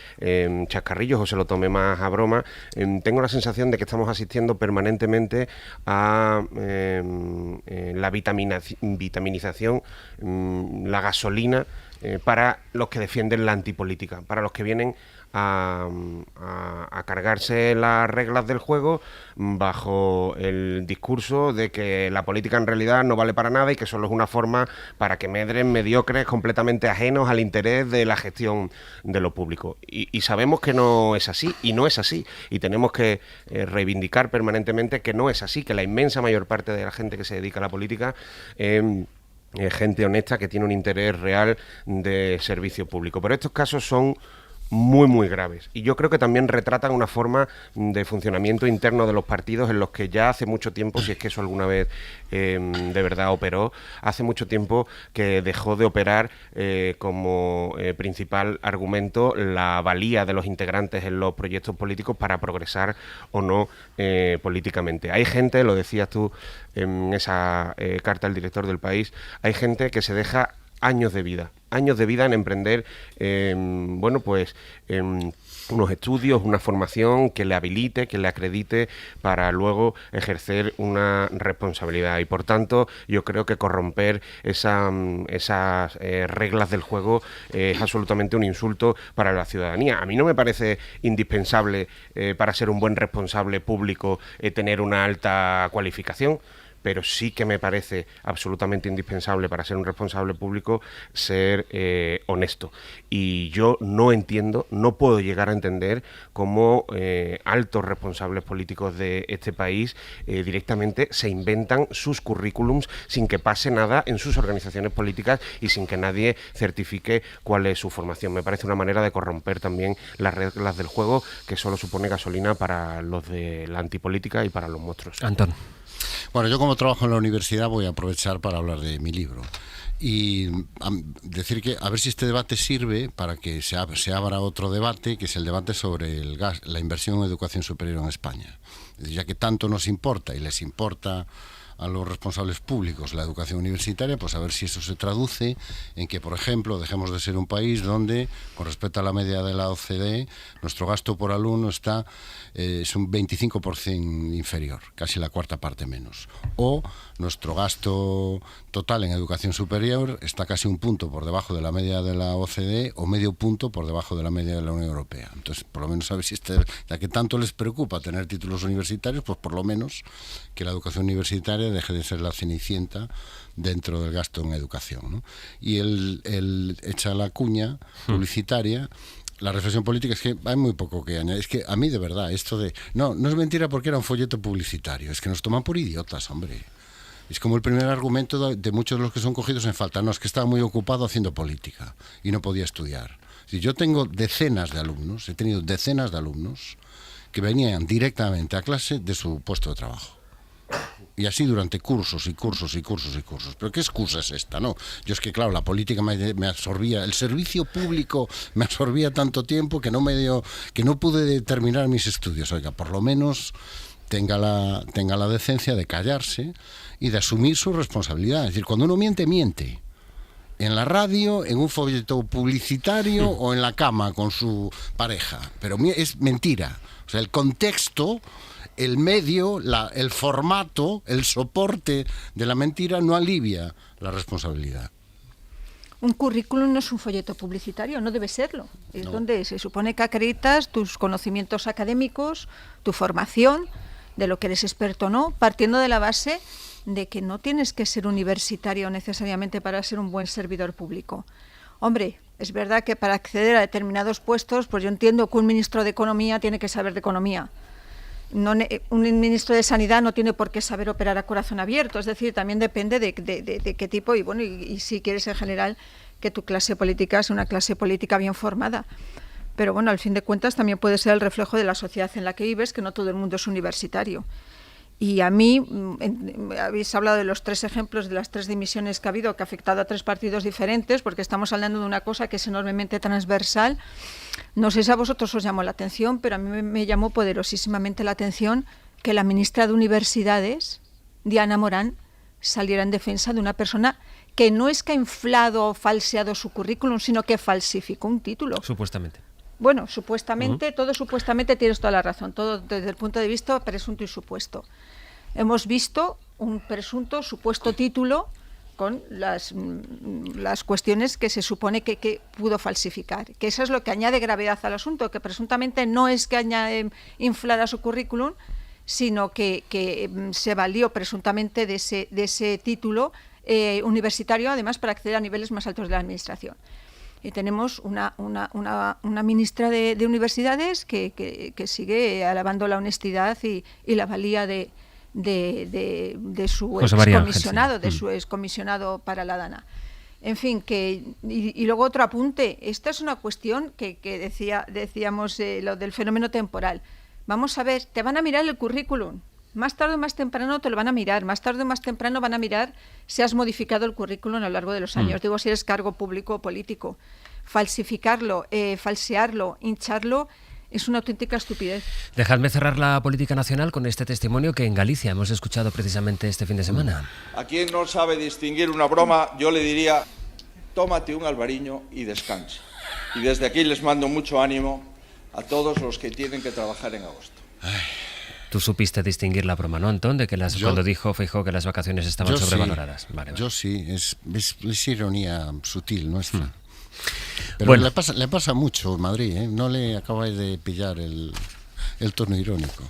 [SPEAKER 9] chascarrillos o se lo tome más a broma, tengo la sensación de que estamos asistiendo permanentemente a la vitaminización, la gasolina para los que defienden la antipolítica, para los que vienen a cargarse las reglas del juego bajo el discurso de que la política en realidad no vale para nada y que solo es una forma para que medren mediocres completamente ajenos al interés de la gestión de lo público. Y sabemos que no es así, y no es así. Y tenemos que reivindicar permanentemente que no es así, que la inmensa mayor parte de la gente que se dedica a la política gente honesta que tiene un interés real de servicio público. Pero estos casos son muy, muy graves. Y yo creo que también retratan una forma de funcionamiento interno de los partidos en los que ya hace mucho tiempo, si es que eso alguna vez de verdad operó, hace mucho tiempo que dejó de operar como principal argumento la valía de los integrantes en los proyectos políticos para progresar o no políticamente. Hay gente, lo decías tú en esa carta al director del País, hay gente que se deja años de vida en emprender, unos estudios, una formación que le habilite, que le acredite para luego ejercer una responsabilidad. Y por tanto, yo creo que corromper esas reglas del juego es absolutamente un insulto para la ciudadanía. A mí no me parece indispensable para ser un buen responsable público tener una alta cualificación, pero sí que me parece absolutamente indispensable para ser un responsable público ser honesto. Y yo no puedo llegar a entender cómo altos responsables políticos de este país directamente se inventan sus currículums sin que pase nada en sus organizaciones políticas y sin que nadie certifique cuál es su formación. Me parece una manera de corromper también las reglas del juego, que solo supone gasolina para los de la antipolítica y para los monstruos.
[SPEAKER 1] Antón.
[SPEAKER 6] Bueno, yo como trabajo en la universidad voy a aprovechar para hablar de mi libro y decir que a ver si este debate sirve para que se abra otro debate, que es el debate sobre la inversión en educación superior en España. Ya que tanto nos importa y les importa a los responsables públicos la educación universitaria, pues a ver si eso se traduce en que, por ejemplo, dejemos de ser un país donde, con respecto a la media de la OCDE, nuestro gasto por alumno es un 25% inferior, casi la cuarta parte menos. O nuestro gasto total en educación superior está casi un punto por debajo de la media de la OCDE o medio punto por debajo de la media de la Unión Europea. Entonces, por lo menos a ver si ya que tanto les preocupa tener títulos universitarios, pues por lo menos que la educación universitaria deje de ser la cenicienta dentro del gasto en educación, ¿no? Y él echa la cuña publicitaria. La reflexión política es que hay muy poco que añadir. Es que a mí, de verdad, esto de... No es mentira porque era un folleto publicitario. Es que nos toman por idiotas, hombre. Es como el primer argumento de muchos de los que son cogidos en falta. No, es que estaba muy ocupado haciendo política y no podía estudiar. Si yo tengo decenas de alumnos, he tenido decenas de alumnos que venían directamente a clase de su puesto de trabajo. Y así durante cursos y cursos y cursos y cursos. ¿Pero qué excusa es esta? No, yo es que, claro, la política me absorbía, el servicio público me absorbía tanto tiempo que no pude terminar mis estudios. Oiga, por lo menos tenga la decencia de callarse y de asumir su responsabilidad. Es decir, cuando uno miente, miente. En la radio, en un folleto publicitario o en la cama con su pareja. Pero es mentira. O sea, el contexto, el medio, el formato, el soporte de la mentira no alivia la responsabilidad.
[SPEAKER 7] Un currículum no es un folleto publicitario, no debe serlo. Es donde se supone que acreditas tus conocimientos académicos, tu formación, de lo que eres experto o no, partiendo de la base de que no tienes que ser universitario necesariamente para ser un buen servidor público. Hombre, es verdad que para acceder a determinados puestos, pues yo entiendo que un ministro de Economía tiene que saber de economía. Un ministro de Sanidad no tiene por qué saber operar a corazón abierto, es decir, también depende de qué tipo y si quieres en general que tu clase política sea una clase política bien formada. Pero bueno, al fin de cuentas también puede ser el reflejo de la sociedad en la que vives, que no todo el mundo es universitario. Y a mí, habéis hablado de los 3 ejemplos de las 3 dimisiones que ha habido, que ha afectado a 3 partidos diferentes, porque estamos hablando de una cosa que es enormemente transversal. No sé si a vosotros os llamó la atención, pero a mí me llamó poderosísimamente la atención que la ministra de Universidades, Diana Morán, saliera en defensa de una persona que no es que ha inflado o falseado su currículum, sino que falsificó un título.
[SPEAKER 1] Supuestamente.
[SPEAKER 7] Bueno, supuestamente, todo supuestamente, tienes toda la razón, todo desde el punto de vista presunto y supuesto. Hemos visto un presunto, supuesto título con las cuestiones que se supone que pudo falsificar. Que eso es lo que añade gravedad al asunto, que presuntamente no es que inflara su currículum, sino que se valió presuntamente de ese título universitario, además, para acceder a niveles más altos de la administración. Y tenemos una ministra de Universidades que sigue alabando la honestidad y la valía de su excomisionado, su excomisionado para la DANA. En fin, y luego otro apunte. Esta es una cuestión que decíamos lo del fenómeno temporal. Vamos a ver, te van a mirar el currículum. Más tarde o más temprano te lo van a mirar. Más tarde o más temprano van a mirar si has modificado el currículum a lo largo de los años. Digo, si eres cargo público o político. Falsificarlo, falsearlo, hincharlo, es una auténtica estupidez.
[SPEAKER 1] Dejadme cerrar la política nacional con este testimonio que en Galicia hemos escuchado precisamente este fin de semana.
[SPEAKER 14] A quien no sabe distinguir una broma, yo le diría, tómate un albariño y descansa. Y desde aquí les mando mucho ánimo a todos los que tienen que trabajar en agosto.
[SPEAKER 1] Tú supiste distinguir la broma, ¿no, Antón? De que cuando dijo Feijóo que las vacaciones estaban sobrevaloradas. Vale.
[SPEAKER 6] Yo sí, es ironía sutil, nuestra. Pero bueno, le pasa mucho en Madrid, ¿eh? No le acabáis de pillar el tono irónico.